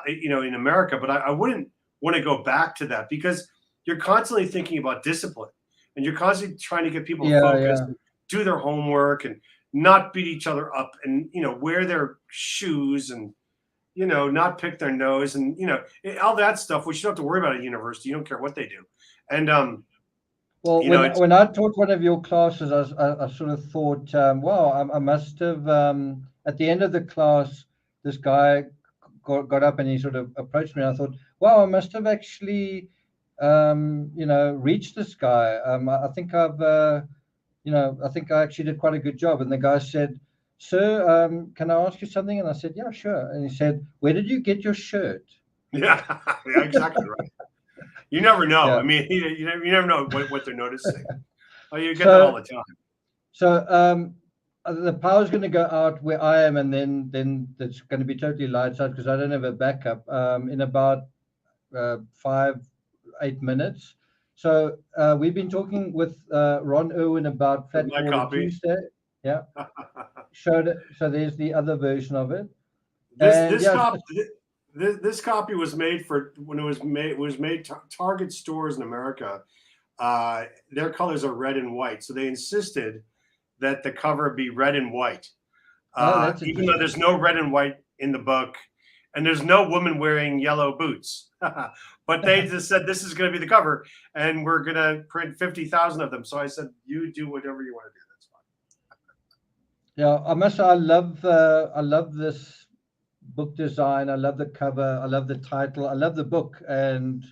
you know, in America, but I wouldn't want to go back to that because you're constantly thinking about discipline, and you're constantly trying to get people to Yeah, focus, yeah. and do their homework, and not beat each other up, and you know, wear their shoes, and you know, not pick their nose, and you know, all that stuff which you don't have to worry about at university. You don't care what they do, and Well, you know, it's when I taught one of your classes, I sort of thought, wow, I must have at the end of the class, this guy got up and he sort of approached me, and I thought, wow, I must have actually reach this guy. I think I think I actually did quite a good job. And the guy said, "Sir, can I ask you something?" And I said, "Yeah, sure." And he said, "Where did you get your shirt?" Yeah, yeah, exactly right. You never know. I Yeah. mean, you never know what they're noticing. Oh, you get that all So, the time. the power's going to go out where I am, and then it's going to be totally lights out because I don't have a backup. In about 5-8 minutes. So we've been talking with Ron Irwin about With Flat my Forward copy. Tuesday. Yeah, showed it. So there's the other version of it, This and this yeah, copy this copy was made for when it was made Target stores in America. Their colors are red and white, so they insisted that the cover be red and white. oh, that's Even though interesting. there's no red and white in the book, and there's no woman wearing yellow boots, but they just said this is going to be the cover, and we're going to print 50,000 of them. So I said, you do whatever you want to do. That's fine. Yeah, I must say I love this book design. I love the cover. I love the title. I love the book, and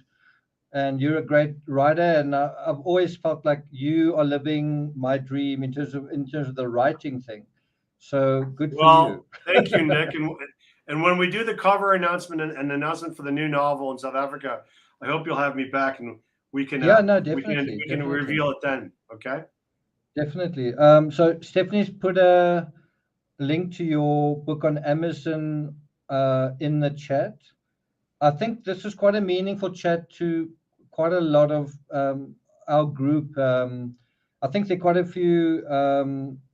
you're a great writer. And I've always felt like you are living my dream in terms of the writing thing. So good for you. Well, thank you, Nick. And when we do the cover announcement and announcement for the new novel in South Africa, I hope you'll have me back and we can Yeah, no, we can definitely, we can definitely, reveal it then. Okay. definitely. So Stephanie's put a link to your book on Amazon in the chat. I think this is quite a meaningful chat to quite a lot of our group. I think there are quite a few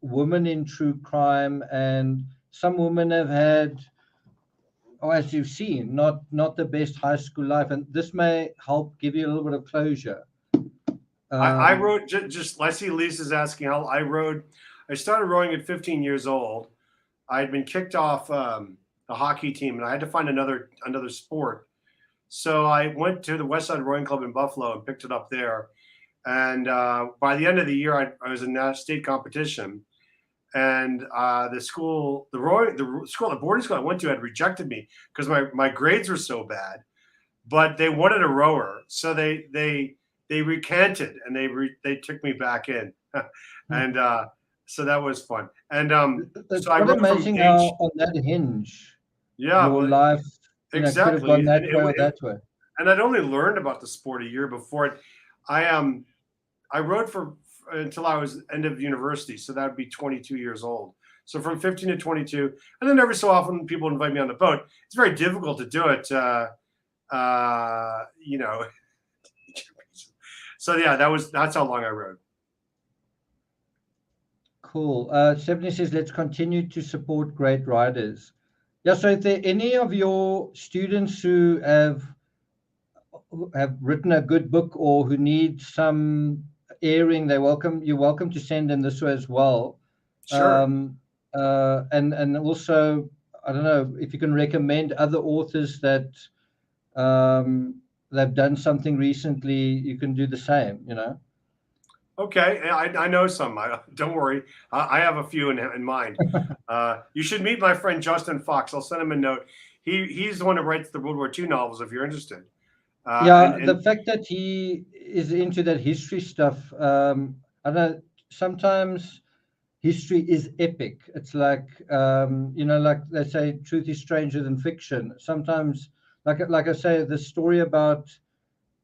women in true crime, and some women have had, as you've seen, not the best high school life, and this may help give you a little bit of closure. I Um, wrote just I see Lisa's asking how I rode. I started rowing at 15 years old. I had been kicked off the hockey team and I had to find another sport. So I went to the West Side Rowing Club in Buffalo and picked it up there. And by the end of the year, I was in a state competition. And the boarding school I went to had rejected me because my grades were so bad. But they wanted a rower, so they recanted and they took me back in, and so that was fun. And it's so I quite rode from amazing age, how on that hinge yeah, your well, life, could have exactly, gone that way or that way. and I'd only learned about the sport a year before it. I rode for until I was end of university, so that would be 22 years old. So from 15 to 22, and then every so often people invite me on the boat. It's very difficult to do it, you know. So yeah, that's how long I rode. Cool. Stephanie says, let's continue to support great riders. Yeah, so if there any of your students who have written a good book or who need some airing, you're welcome to send them this way as well. Sure. And also, I don't know if you can recommend other authors that they've done something recently, you can do the same. Okay, I know some. Don't worry, I have a few in mind. You should meet my friend Justin Fox. I'll send him a note. He's the one who writes the World War II novels. If you're interested, Yeah, and the fact that he is into that history stuff, I don't know, sometimes history is epic. It's like, like they say, truth is stranger than fiction. Sometimes, like I say, the story about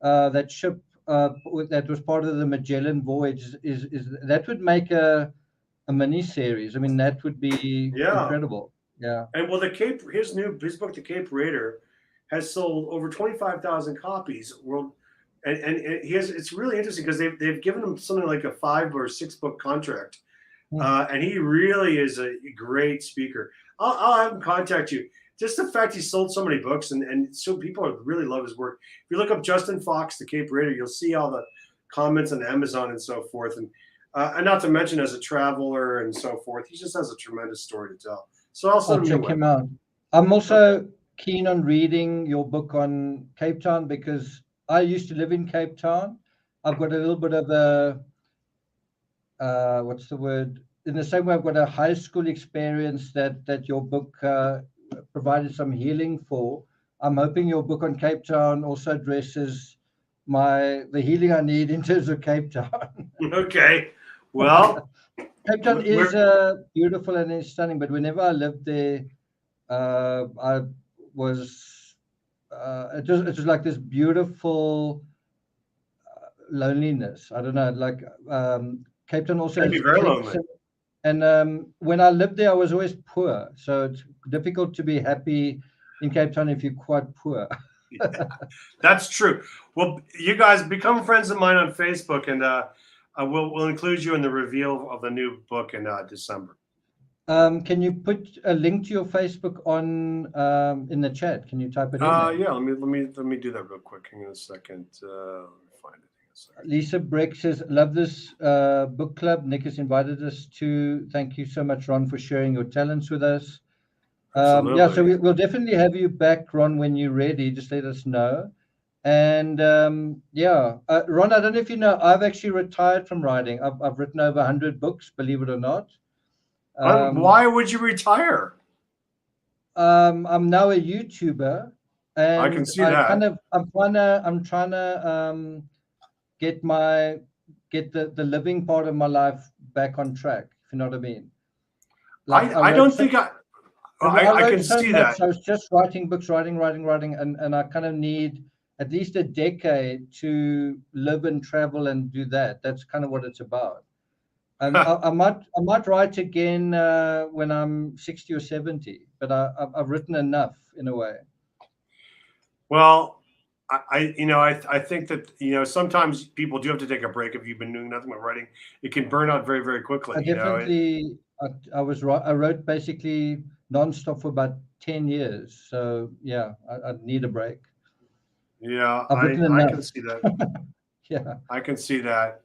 that ship that was part of the Magellan voyage is that would make a mini series. I mean, that would be yeah, incredible. Yeah. and well, his book, The Cape Raider, has sold over 25,000 copies world. And he has. It's really interesting because they've given him something like a 5 or 6 book contract. Hmm. And he really is a great speaker. I'll have him contact you. Just the fact he sold so many books and so people really love his work. If you look up Justin Fox, the Cape Raider, you'll see all the comments on Amazon and so forth. And not to mention as a traveler and so forth, he just has a tremendous story to tell. So I'll I'll send him your check way. him out. I'm Okay. also keen on reading your book on Cape Town because I used to live in Cape Town. I've got a little bit of a what's the word? In the same way, I've got a high school experience that your book provided some healing for. I'm hoping your book on Cape Town also addresses the healing I need in terms of Cape Town. Okay. Well, Cape Town is we're beautiful and it's stunning, but whenever I lived there, I was it was like this beautiful loneliness. I don't know, like Cape Town also maybe has very cliffs, lonely. and when I lived there, I was always poor, so it's difficult to be happy in Cape Town if you're quite poor. That's true. Well, you guys become friends of mine on Facebook, and we'll include you in the reveal of the new book in December. Can you put a link to your Facebook on in the chat? Can you type it in there? Yeah. Let me do that real quick. Hang on a second. Let me find it. Hang on a second. Lisa Breck says, love this book club. Nick has invited us to. Thank you so much, Ron, for sharing your talents with us. Yeah, so Absolutely. we'll definitely have you back, Ron, when you're ready. Just let us know. And yeah, Ron, I don't know if you know, I've actually retired from writing. I've written over 100 books, believe it or not. Why would you retire? I'm now a YouTuber, I can and see that. I'm trying to get the living part of my life back on track, if you know what I mean. Like I don't think I I wrote can so see that. much. I was just writing books, writing, and I kind of need at least a decade to live and travel and do that. That's kind of what it's about. And I might write again when I'm 60 or 70, but I've written enough in a way. Well, I think that sometimes people do have to take a break if you've been doing nothing but writing. It can burn out very, very quickly. I definitely I wrote basically nonstop for about 10 years. So yeah, I need a break. Yeah, I've written I enough. can see that. Yeah. I can see that.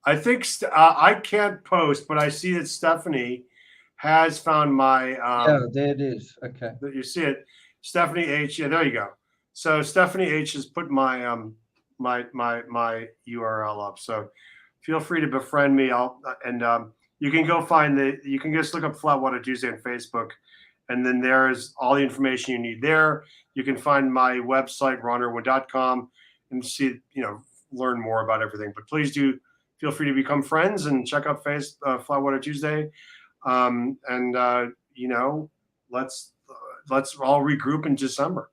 I think I can't post, but I see that Stephanie has found my. Yeah, there it is. Okay. You see it, Stephanie H. Yeah, there you go. So Stephanie H. has put my my URL up. So feel free to befriend me. You can go find you can just look up Flatwater Tuesday on Facebook, and then there's all the information you need there. You can find my website, ronirwin.com, and see, learn more about everything. But please do feel free to become friends and check out Flatwater Tuesday. Let's all regroup in December.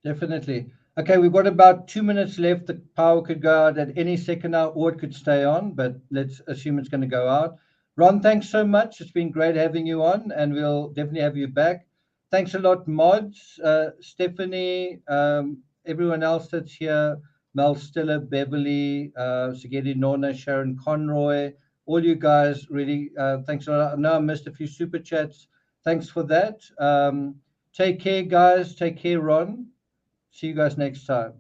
Definitely. Okay, we've got about 2 minutes left. The power could go out at any second now, or it could stay on, but let's assume it's going to go out. Ron, thanks so much. It's been great having you on, and we'll definitely have you back. Thanks a lot, Mods, Stephanie, everyone else that's here, Mel Stiller, Beverly, Sagedi Norna, Sharon Conroy, all you guys, really, thanks a lot. I know I missed a few super chats. Thanks for that. Take care, guys. Take care, Ron. See you guys next time.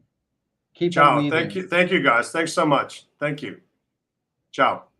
Keep on Ciao. weaving. Thank you, guys. Thanks so much. Thank you. Ciao.